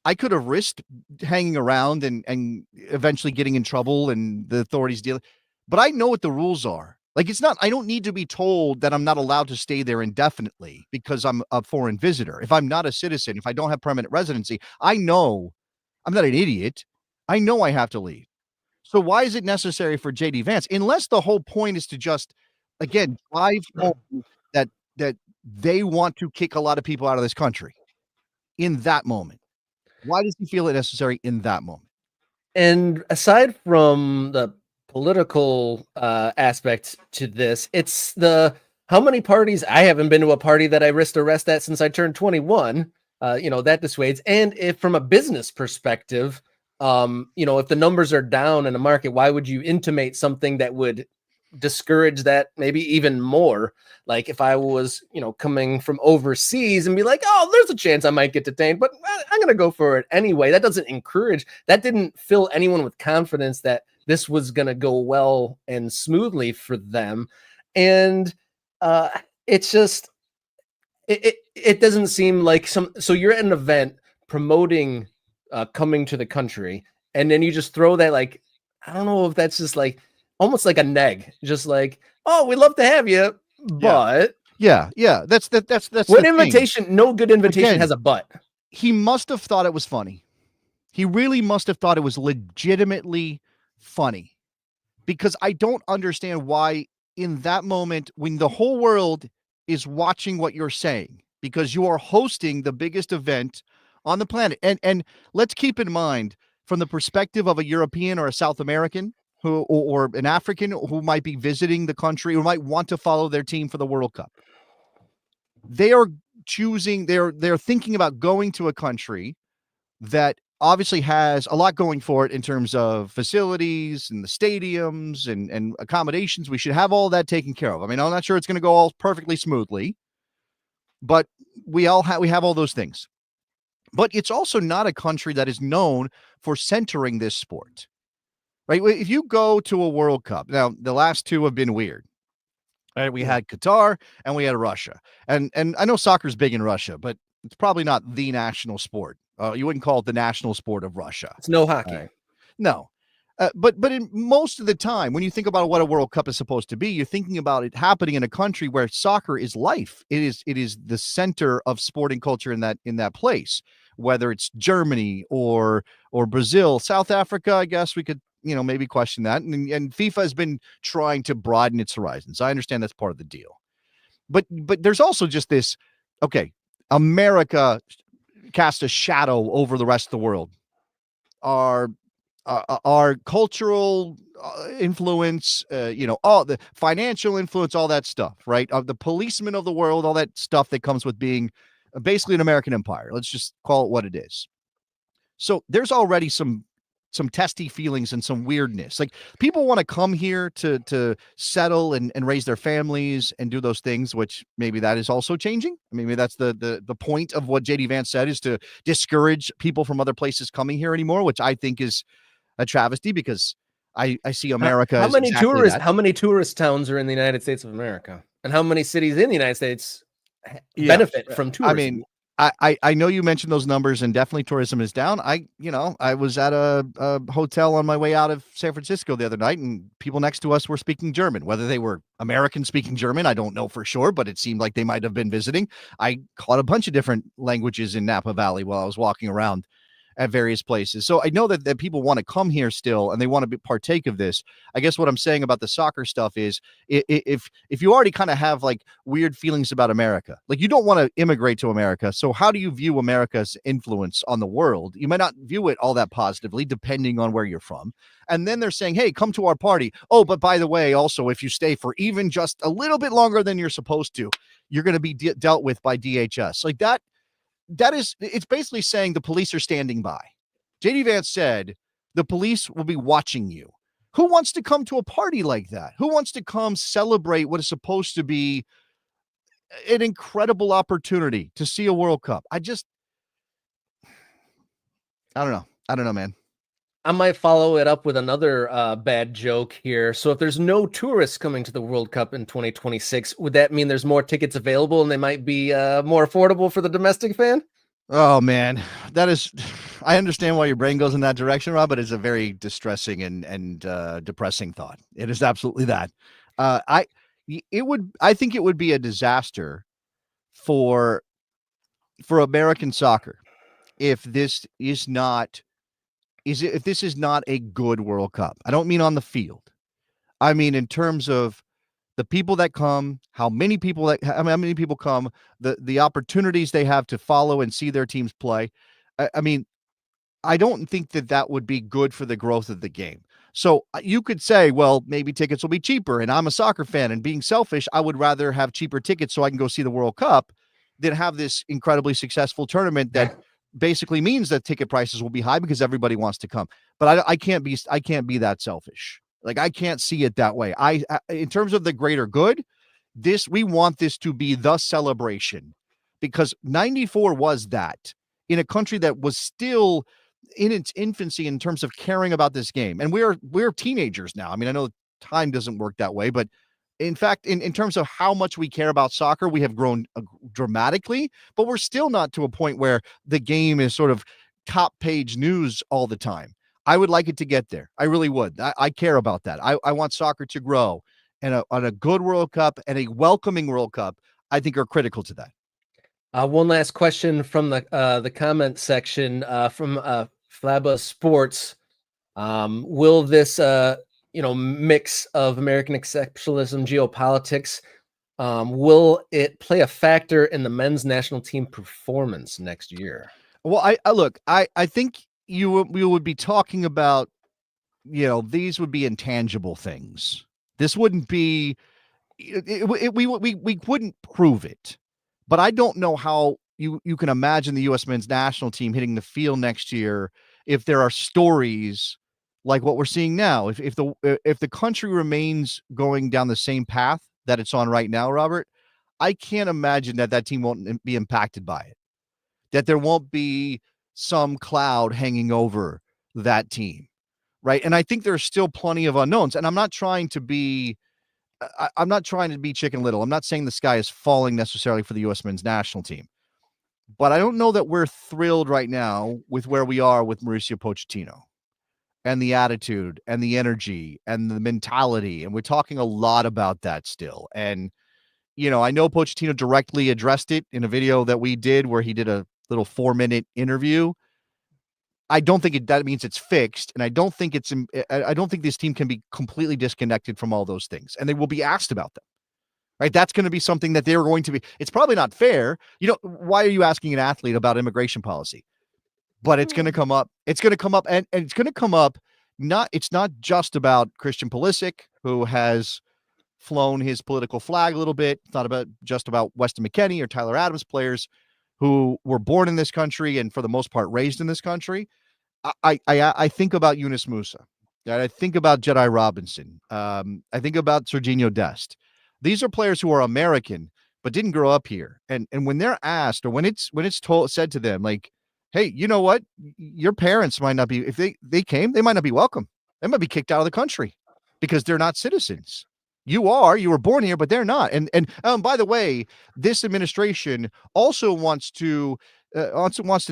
I could have risked hanging around and eventually getting in trouble and the authorities dealing. But I know what the rules are. Like, I don't need to be told that I'm not allowed to stay there indefinitely because I'm a foreign visitor. If I'm not a citizen, if I don't have permanent residency, I know I'm not an idiot. I know I have to leave. So why is it necessary for JD Vance? Unless the whole point is to just, again, drive home that they want to kick a lot of people out of this country in that moment. Why does he feel it necessary in that moment? And aside from the political aspect to this, it's how many parties. I haven't been to a party that I risked arrest at since I turned 21. That dissuades. And if from a business perspective, if the numbers are down in the market, why would you intimate something that would discourage that maybe even more? Like, if I was, coming from overseas and be like, oh, there's a chance I might get detained, but I'm going to go for it anyway. That doesn't encourage, that didn't fill anyone with confidence that this was going to go well and smoothly for them. And it's just, it doesn't seem like so you're at an event promoting coming to the country, and then you just throw that, like, I don't know if that's just like almost like a neg, just like, oh, we'd love to have you, but yeah, that's what invitation thing. No good invitation Again, has a but. He must have thought it was funny. He really must have thought it was legitimately funny, because I don't understand why in that moment, when the whole world is watching what you're saying, because you are hosting the biggest event on the planet. And let's keep in mind, from the perspective of a European or a South American or an African who might be visiting the country, who might want to follow their team for the World Cup, they are they're thinking about going to a country that obviously has a lot going for it in terms of facilities and the stadiums and accommodations. We should have all that taken care of. I mean, I'm not sure it's going to go all perfectly smoothly, but we have all those things. but it's also not a country that is known for centering this sport, right? If you go to a World Cup, now the last two have been weird. Right? We had Qatar and we had Russia. And I know soccer's big in Russia, but it's probably not the national sport. You wouldn't call it the national sport of Russia. It's no hockey. Right? No. But in most of the time, when you think about what a World Cup is supposed to be, you're thinking about it happening in a country where soccer is life. It is the center of sporting culture in that place, whether it's Germany or Brazil, South Africa. I guess we could maybe question that. And FIFA has been trying to broaden its horizons. I understand that's part of the deal. But there's also just this, okay, America cast a shadow over the rest of the world. Our cultural influence, all the financial influence, all that stuff, right? The policemen of the world, all that stuff that comes with being basically an American empire. Let's just call it what it is. So there's already some testy feelings and some weirdness. Like, people want to come here to settle and raise their families and do those things, which maybe that is also changing. I mean, maybe that's the point of what JD Vance said, is to discourage people from other places coming here anymore, which I think is a travesty, because I see America. How many tourist towns are in the United States of America, and how many cities in the United States benefit from tourism? I mean, I know you mentioned those numbers, and definitely tourism is down. I was at a hotel on my way out of San Francisco the other night, and people next to us were speaking German. Whether they were American speaking German, I don't know for sure, but it seemed like they might have been visiting. I caught a bunch of different languages in Napa Valley while I was walking around at various places. So I know that people want to come here still, and they want to partake of this. I guess what I'm saying about the soccer stuff is, if you already kind of have like weird feelings about America, like you don't want to immigrate to America. So how do you view America's influence on the world? You might not view it all that positively, depending on where you're from. And then they're saying, hey, come to our party. Oh, but by the way, also, if you stay for even just a little bit longer than you're supposed to, you're going to be dealt with by DHS. Like that is, it's basically saying the police are standing by. JD Vance said the police will be watching you. Who wants to come to a party like that? Who wants to come celebrate what is supposed to be an incredible opportunity to see a World Cup? I don't know, man. I might follow it up with another bad joke here. So if there's no tourists coming to the World Cup in 2026, would that mean there's more tickets available and they might be more affordable for the domestic fan? Oh, man, that is, I understand why your brain goes in that direction, Rob, but it's a very distressing and depressing thought. It is absolutely that. I think it would be a disaster for American soccer if this is not a good World Cup. I don't mean on the field. I mean in terms of the people that come, how many people come, the opportunities they have to follow and see their teams play. I mean, I don't think that would be good for the growth of the game. So you could say, well, maybe tickets will be cheaper, and I'm a soccer fan, and being selfish, I would rather have cheaper tickets so I can go see the World Cup than have this incredibly successul tournament that basically means that ticket prices will be high because everybody wants to come. But I can't be that selfish. Like, I can't see it that way. In terms of the greater good, we want this to be the celebration, because 94 was that, in a country that was still in its infancy in terms of caring about this game. And we're teenagers now. I mean, I know time doesn't work that way, but in fact, in terms of how much we care about soccer, we have grown dramatically, but we're still not to a point where the game is sort of top page news all the time. I would like it to get there. I really would. I care about that. I want soccer to grow, and on a good World Cup and a welcoming World Cup, I think, are critical to that. One last question from the comment section from Flaba Sports. Will this mix of American exceptionalism, geopolitics, will it play a factor in the men's national team performance next year? Well, I think we would be talking about, these would be intangible things. This wouldn't be, we wouldn't prove it, but I don't know how you can imagine the U.S. men's national team hitting the field next year if there are stories like what we're seeing now. If the country remains going down the same path that it's on right now, Robert, I can't imagine that team won't be impacted by it. that there won't be some cloud hanging over that team, right? And I think there's still plenty of unknowns. And I'm not trying to be Chicken Little. I'm not saying the sky is falling necessarily for the U.S. men's national team, but I don't know that we're thrilled right now with where we are with Mauricio Pochettino and the attitude and the energy and the mentality. And we're talking a lot about that still. And, I know Pochettino directly addressed it in a video that we did where he did a little 4-minute interview. I don't think that means it's fixed. And I don't think this team can be completely disconnected from all those things. And they will be asked about them, right? That's going to be something that they're going to be. It's probably not fair. Why are you asking an athlete about immigration policy? But it's going to come up. It's going to come up, and it's going to come up. It's not just about Christian Pulisic, who has flown his political flag a little bit. It's not just about Weston McKennie or Tyler Adams, players who were born in this country and for the most part raised in this country. I think about Yunus Musa. I think about Jedi Robinson. I think about Serginho Dest. These are players who are American but didn't grow up here. And when they're asked, or when it's said to them, like, hey, you know what? Your parents might not be, if they came, they might not be welcome. They might be kicked out of the country because they're not citizens. You were born here, but they're not. And by the way, this administration also wants to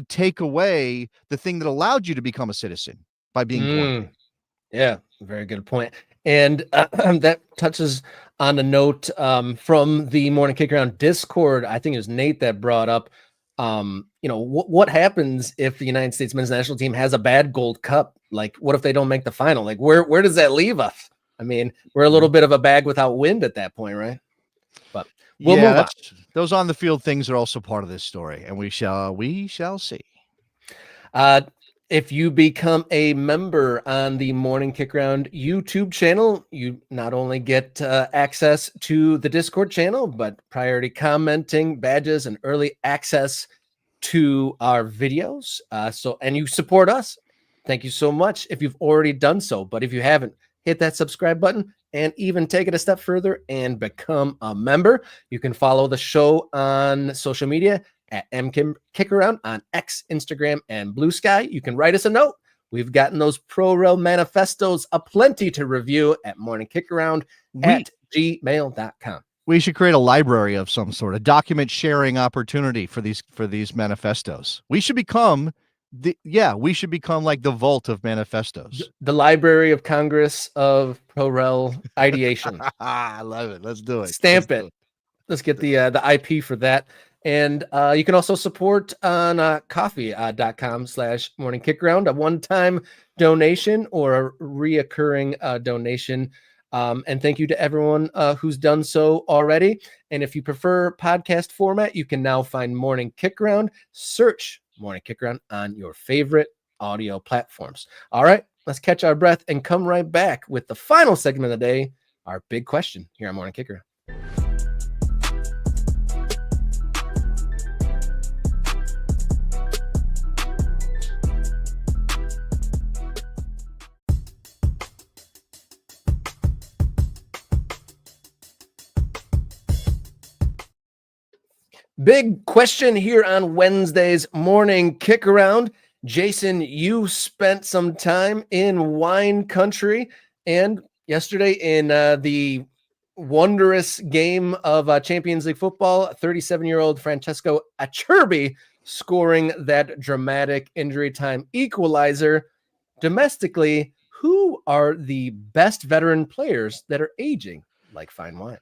take away the thing that allowed you to become a citizen by being born. Yeah, very good point. And that touches on a note from the Morning Kick Around Discord. I think it was Nate that brought up, what happens if the United States men's national team has a bad Gold Cup? Like, what if they don't make the final? Like, where does that leave us? I mean, we're a little bit of a bag without wind at that point, right? But we'll move on. Those on the field things are also part of this story, and we shall see. If you become a member on the Morning Kick Around YouTube channel, you not only get access to the Discord channel, but priority commenting, badges, and early access to our videos. And you support us. Thank you so much if you've already done so. But if you haven't, hit that subscribe button and even take it a step further and become a member. You can follow the show on social media at MKickaround on X, Instagram, and Blue Sky. You can write us a note. We've gotten those pro-rel manifestos aplenty to review at morningkickaround@gmail.com. We should create a library of some sort, a document sharing opportunity for these manifestos. We should become like the vault of manifestos. The Library of Congress of pro-rel ideation. I love it. Let's do it. Stamp it. Let's get the IP for that. And you can also support on coffee.com/morningkickaround, a one-time donation or a reoccurring donation. And thank you to everyone who's done so already. And if you prefer podcast format, you can now find Morning Kick Around. Search Morning Kick Around on your favorite audio platforms. All right, let's catch our breath and come right back with the final segment of the day, our big question here on Morning Kick Around. Big question here on Wednesday's Morning Kick Around. Jason, you spent some time in wine country, and yesterday in the wondrous game of Champions League football, 37-year-old Francesco Acerbi scoring that dramatic injury time equalizer. Domestically, who are the best veteran players that are aging like fine wine?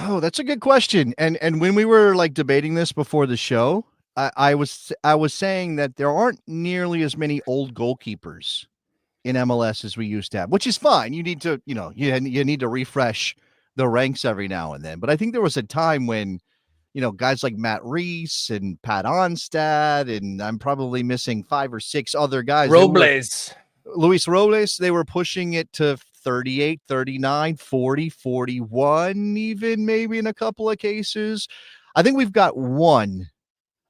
Oh, that's a good question. And when we were like debating this before the show, I was saying that there aren't nearly as many old goalkeepers in MLS as we used to have, which is fine. You need to, you need to refresh the ranks every now and then. But I think there was a time when, guys like Matt Reese and Pat Onstad, and I'm probably missing 5 or 6 other guys. Luis Robles, they were pushing it to 38, 39, 40, 41, even maybe in a couple of cases. I think we've got one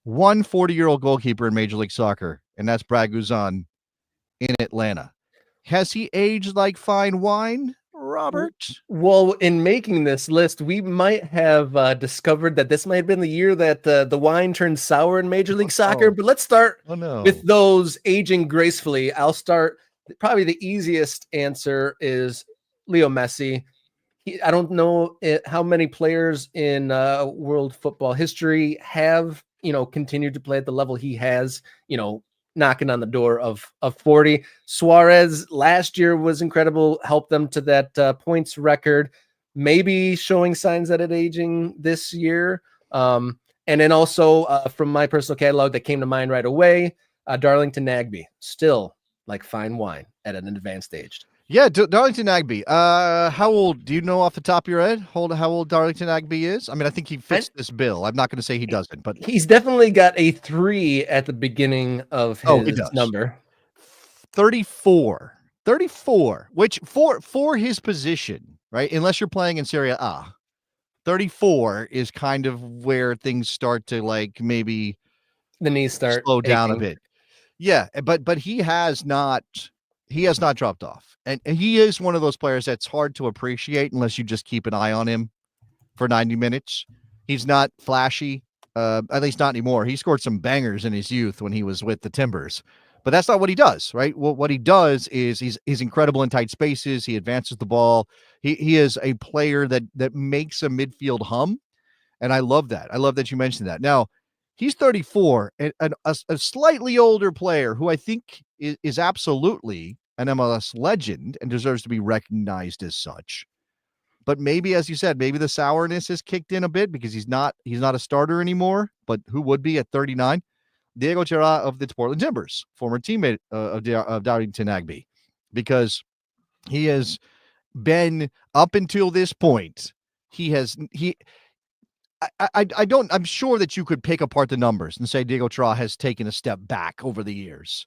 40-year-old goalkeeper in Major League Soccer, and that's Brad Guzan in Atlanta. Has he aged like fine wine? Robert? Well, in making this list, we might have discovered that this might have been the year that the wine turned sour in Major League Soccer. But let's start with those aging gracefully. I'll start. Probably the easiest answer is Leo Messi. I don't know how many players in world football history have, continued to play at the level he has, knocking on the door of 40. Suarez last year was incredible, helped them to that points record, maybe showing signs that it's aging this year. And then also from my personal catalog that came to mind right away, Darlington Nagbe, still like fine wine at an advanced age. Yeah, Darlington Nagbe. How old? Do you know off the top of your head? How old Darlington Nagbe is? I mean, I think he fits this bill. I'm not going to say he doesn't, but he's definitely got a 3 at the beginning of his number. 34, which for his position, right? Unless you're playing in Serie A, 34 is kind of where things start to like maybe the knees start slow down aching a bit. Yeah, but he has not dropped off. And he is one of those players that's hard to appreciate unless you just keep an eye on him for 90 minutes. He's not flashy, at least not anymore. He scored some bangers in his youth when he was with the Timbers, but that's not what he does, right? Well, what he does is he's incredible in tight spaces. He advances the ball. He is a player that makes a midfield hum, and I love that. I love that you mentioned that. Now, he's 34, and a slightly older player who I think is absolutely an MLS legend and deserves to be recognized as such. But maybe, as you said, maybe the sourness has kicked in a bit because he's not a starter anymore. But who would be at 39? Diego Chira of the Portland Timbers, former teammate of Darlington Nagbe, because he has been up until this point. I'm sure that you could pick apart the numbers and say Diego Chira has taken a step back over the years,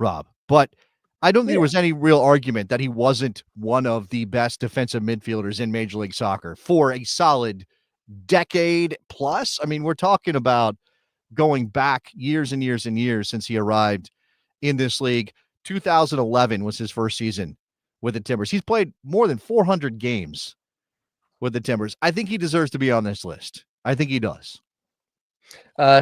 Rob, but I don't think there was any real argument that he wasn't one of the best defensive midfielders in Major League Soccer for a solid decade plus. I mean, we're talking about going back years and years and years since he arrived in this league. 2011 was his first season with the Timbers. He's played more than 400 games with the Timbers. I think he deserves to be on this list. I think he does.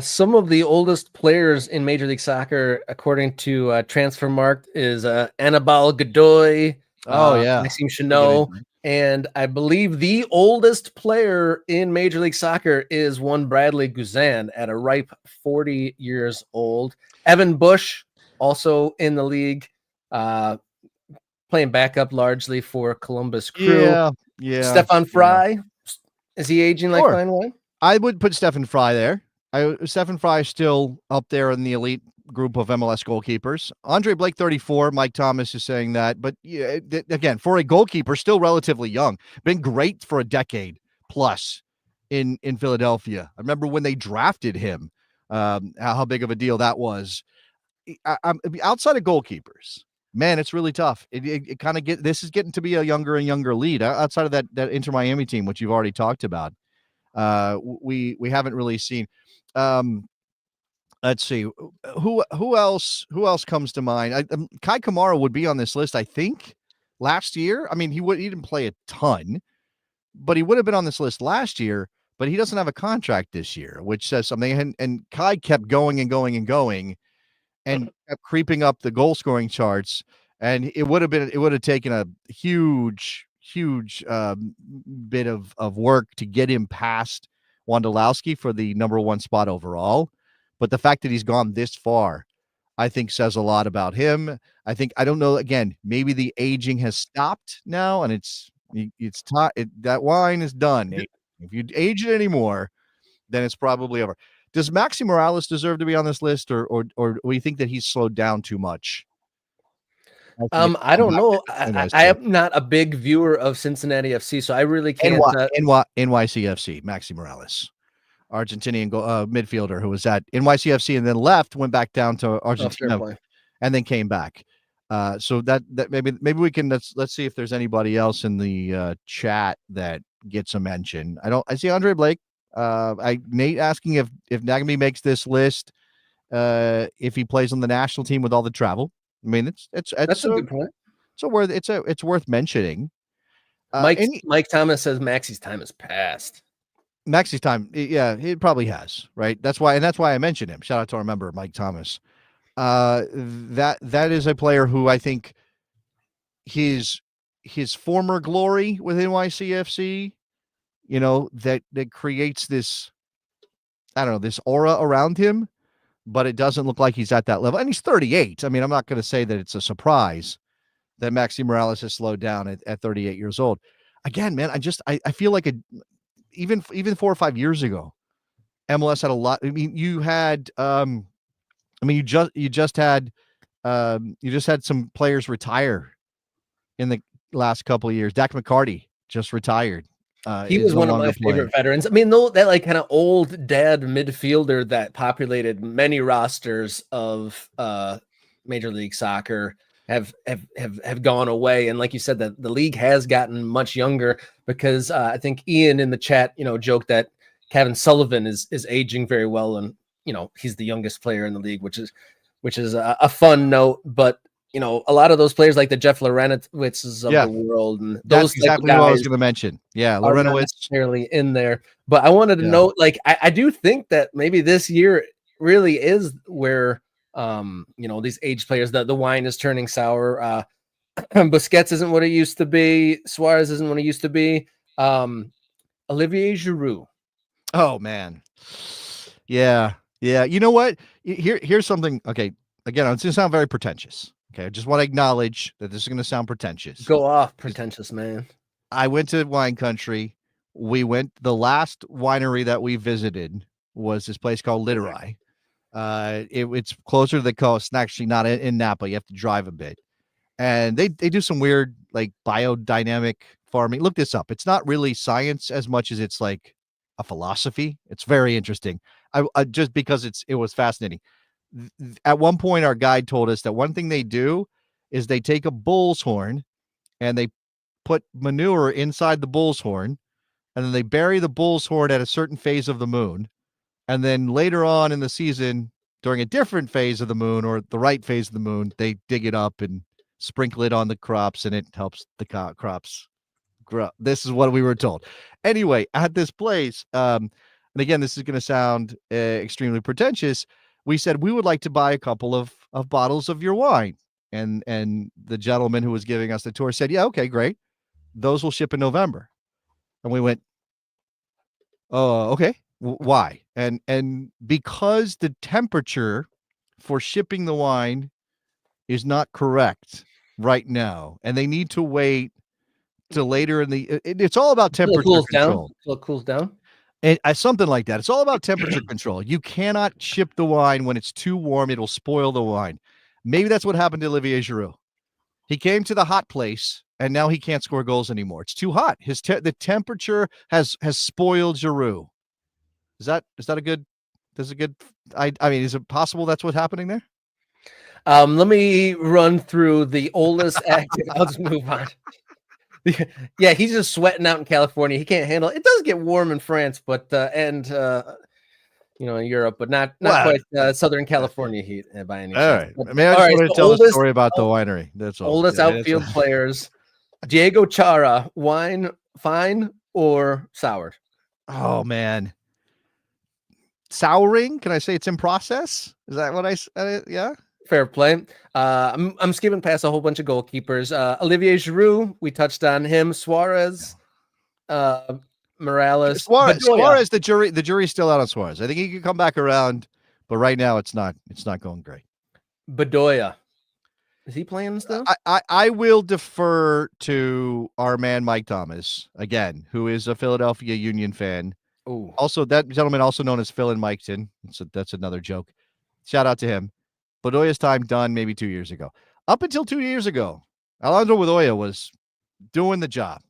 Some of the oldest players in Major League Soccer, according to Transfermarkt, is Anibal Godoy, Maxime Chanot, and I believe the oldest player in Major League Soccer is one Bradley Guzan at a ripe 40 years old. Evan Bush, also in the league, playing backup largely for Columbus Crew. Yeah. Stefan Fry, is he aging like fine wine? I would put Stefan Fry there. Stefan Fry is still up there in the elite group of MLS goalkeepers. Andre Blake, 34. Mike Thomas is saying that. But yeah, again, for a goalkeeper, still relatively young. Been great for a decade plus in Philadelphia. I remember when they drafted him, how big of a deal that was. Outside of goalkeepers, man, it's really tough. It kind of this is getting to be a younger and younger lead. Outside of that Inter Miami team, which you've already talked about. We haven't really seen. Let's see who else comes to mind. Kai Kamara would be on this list, I think, last year. I mean, he didn't play a ton, but he would have been on this list last year. But he doesn't have a contract this year, which says something. And Kai kept going and going and going, and kept creeping up the goal scoring charts. And it would have taken a huge bit of work to get him past Wondolowski for the number 1 spot overall. But the fact that he's gone this far, I think says a lot about him. I don't know, again, maybe the aging has stopped now and that wine is done. If you age it anymore, then it's probably over. Does Maxi Morales deserve to be on this list or do you think that he's slowed down too much? I don't know. I am not a big viewer of Cincinnati FC, so I really can't. NYCFC, Maxi Morales, Argentinian midfielder who was at NYCFC and then left, went back down to Argentina, and then came back. So that maybe we can let's see if there's anybody else in the chat that gets a mention. I see Andre Blake. Nate asking if Nagbe makes this list, if he plays on the national team with all the travel. I mean, that's a good point. So it's worth mentioning. Mike Thomas says Maxi's time has passed. Maxi's time, yeah, it probably has, right? That's why I mentioned him. Shout out to our member, Mike Thomas. That is a player who I think his former glory with NYCFC, that creates this, I don't know, this aura around him, but it doesn't look like he's at that level. And he's 38. I mean, I'm not going to say that it's a surprise that Maxi Morales has slowed down at 38 years old. Again, man, I feel like even 4 or 5 years ago, MLS had a lot. I mean, you had, you just had some players retire in the last couple of years. Dak McCarty just retired. He was one of my favorite veterans. I mean, that like kind of old dad midfielder that populated many rosters of Major League Soccer have gone away. And like you said, that the league has gotten much younger because I think Ian in the chat, joked that Kevin Sullivan is aging very well, and he's the youngest player in the league, which is a fun note. But a lot of those players like the Jeff Larenowitzes of the world, and that's exactly what I was going to mention. Yeah, Larenowitz necessarily in there, but I wanted to note, like, I do think that maybe this year really is where these age players, the wine is turning sour. Busquets isn't what it used to be. Suarez isn't what it used to be. Olivier Giroud. Oh man, yeah. You know what? Here's something. Okay, again, it's going to sound very pretentious. Okay, I just want to acknowledge that this is going to sound pretentious. Go off, pretentious man. I went to wine country. The last winery that we visited was this place called Literai. It's closer to the coast, and actually not in Napa. You have to drive a bit. And they do some weird, like, biodynamic farming. Look this up. It's not really science as much as it's like a philosophy. It's very interesting. I just because it was fascinating. At one point, our guide told us that one thing they do is they take a bull's horn and they put manure inside the bull's horn, and then they bury the bull's horn at a certain phase of the moon. And then later on in the season, during a different phase of the moon or the right phase of the moon, they dig it up and sprinkle it on the crops, and it helps the crops grow. This is what we were told. Anyway, at this place, and again, this is going to sound extremely pretentious, we said we would like to buy a couple of bottles of your wine. And the gentleman who was giving us the tour said, yeah, okay, great. Those will ship in November. And we went, oh, okay. Why? And because the temperature for shipping the wine is not correct right now, and they need to wait till later it's all about temperature control. Until it cools down. And something like that. It's all about temperature control. You cannot ship the wine when it's too warm. It'll spoil the wine. Maybe that's what happened to Olivier Giroud. He came to the hot place, and now he can't score goals anymore. It's too hot. The temperature has spoiled Giroud. Is that a good? I mean, is it possible that's what's happening there? Let me run through the oldest active. I'll just move on. Yeah, he's just sweating out in California. He can't handle it. It does get warm in France, but in Europe, but not quite Southern California heat by any chance. All right. I mean, I just wanted to tell the story about the winery. That's all. Oldest outfield players. Diego Chara, wine, fine or sour? Oh man. Souring? Can I say it's in process? Is that what I said? Yeah. Fair play. I'm skipping past a whole bunch of goalkeepers. Olivier Giroud, we touched on him. Suarez, Morales. Suarez, the jury's still out on Suarez. I think he could come back around, but right now it's not going great. Bedoya. Is he playing still? I will defer to our man Mike Thomas, again, who is a Philadelphia Union fan. Ooh. Also, that gentleman also known as Phil and Miketon. That's another joke. Shout out to him. Bedoya's time done maybe 2 years ago. Up until 2 years ago, Alejandro Bedoya was doing the job.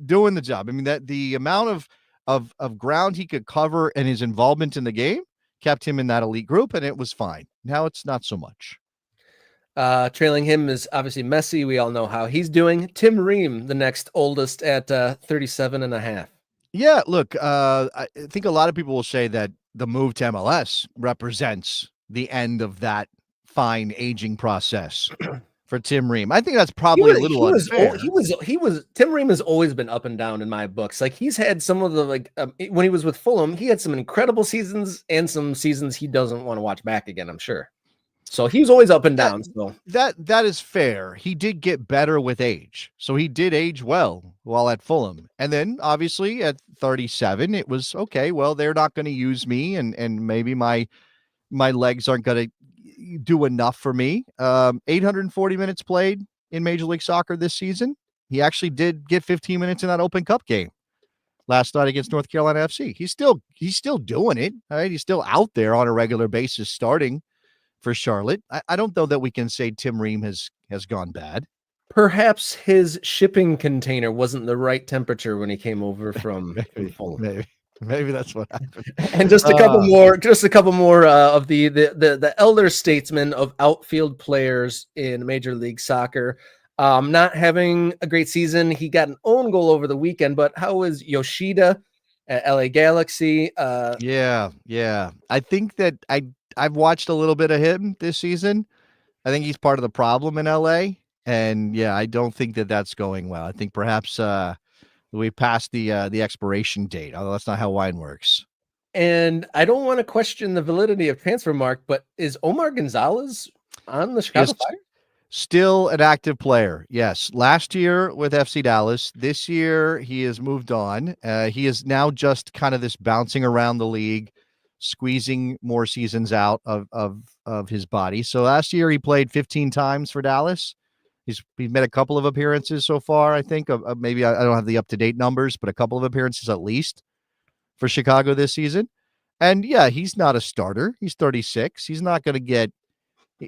Doing the job. I mean, that the amount of ground he could cover and his involvement in the game kept him in that elite group, and it was fine. Now it's not so much. Trailing him is obviously Messi. We all know how he's doing. Tim Ream, the next oldest at 37 and a half. Yeah, look, I think a lot of people will say that the move to MLS represents the end of that fine aging process. for Tim Ream. I think that's probably a little unfair. Tim Ream has always been up and down in my books. Like he's had some of the when he was with Fulham, he had some incredible seasons and some seasons he doesn't want to watch back again, I'm sure. So he's always up and down. So that is fair. He did get better with age. So he did age well while at Fulham. And then obviously at 37, it was okay. Well, they're not going to use me, and maybe my legs aren't going to do enough for me. 840 minutes played in Major League Soccer this season. He actually did get 15 minutes in that Open Cup game last night against North Carolina FC. He's still doing it. Right? He's still out there on a regular basis starting for Charlotte. I don't know that we can say Tim Ream has gone bad. Perhaps his shipping container wasn't the right temperature when he came over from Fulham. Maybe that's what happened. And just a couple more of the elder statesmen of outfield players in Major League Soccer. Not having a great season. He got an own goal over the weekend, but how is Yoshida at LA Galaxy? Yeah. I think that I've watched a little bit of him this season. I think he's part of the problem in LA. And yeah, I don't think that that's going well. I think perhaps we passed the expiration date, although that's not how wine works. And I don't want to question the validity of transfer mark, but is Omar Gonzalez on the Chicago Fire? Still an active player. Yes. Last year with FC Dallas, this year he has moved on. He is now just kind of this bouncing around the league, squeezing more seasons out of his body. So last year he played 15 times for Dallas. He's made a couple of appearances so far, I think. Maybe I don't have the up-to-date numbers, but a couple of appearances at least for Chicago this season. And yeah, he's not a starter. He's 36. He's not going to get,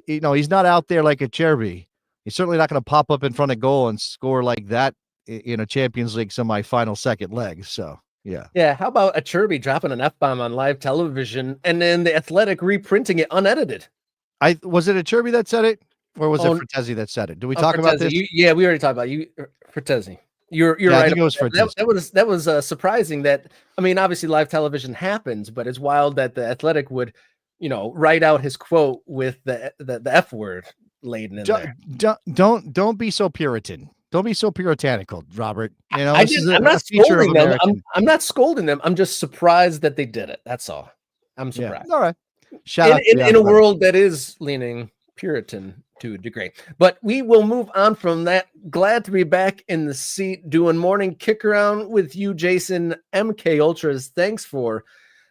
he's not out there like a Cherby. He's certainly not going to pop up in front of goal and score like that in a Champions League semifinal second leg. So, yeah. Yeah, how about a Cherby dropping an F-bomb on live television and then the Athletic reprinting it unedited? Was it a Cherby that said it? Or was it Fratesi that said it? Did we talk about this? We already talked about you, Fratesi. You're right. I think it was Fratesi. That was surprising. That obviously live television happens, but it's wild that the Athletic would, write out his quote with the F word laden in there. Don't be so Puritan. Don't be so puritanical, Robert. I'm not scolding them. I'm not scolding them. I'm just surprised that they did it. That's all. I'm surprised. Yeah. All right. In a world that is leaning Puritan to a degree, but we will move on from that. Glad to be back in the seat doing morning kick around with you, Jason. MK Ultras, thanks for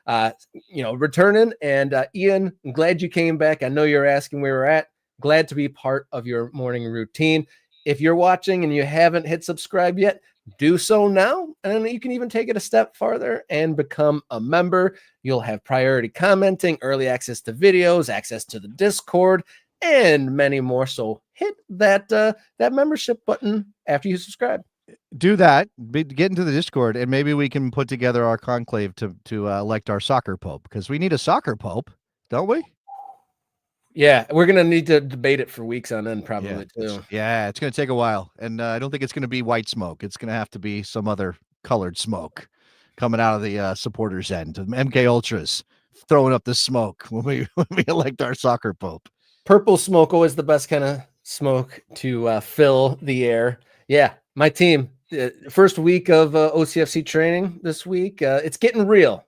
returning, and Ian, I'm glad you came back. I know you're asking where we're at. Glad to be part of your morning routine. If you're watching and you haven't hit subscribe yet, do so now, and you can even take it a step farther and become a member. You'll have priority commenting, early access to videos, access to the Discord, and many more. So hit that membership button after you subscribe. Do that. Get into the Discord, and maybe we can put together our conclave to elect our soccer pope, because we need a soccer pope, don't we? Yeah, we're gonna need to debate it for weeks on end, probably too. Yeah, it's gonna take a while, and I don't think it's gonna be white smoke. It's gonna have to be some other colored smoke coming out of the supporters' end. MK Ultras throwing up the smoke when we elect our soccer pope. Purple smoke, always the best kind of smoke to fill the air. Yeah, my team, first week of OCFC training this week. It's getting real.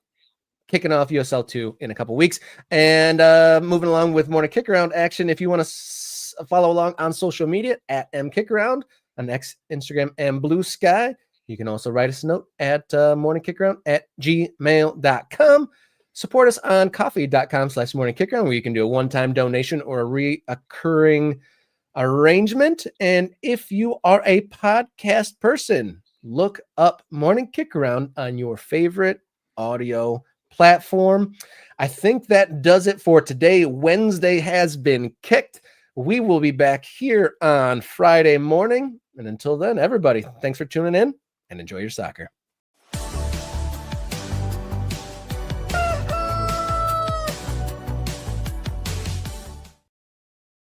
Kicking off USL 2 in a couple weeks, and moving along with morning kick around action. If you want to follow along on social media at mkickaround on X, Instagram, and Blue Sky, you can also write us a note at morningkickaround@gmail.com. Support us on coffee.com/morningkickaround, where you can do a one-time donation or a reoccurring arrangement. And if you are a podcast person, look up Morning Kick Around on your favorite audio platform. I think that does it for today. Wednesday has been kicked. We will be back here on Friday morning. And until then, everybody, thanks for tuning in and enjoy your soccer.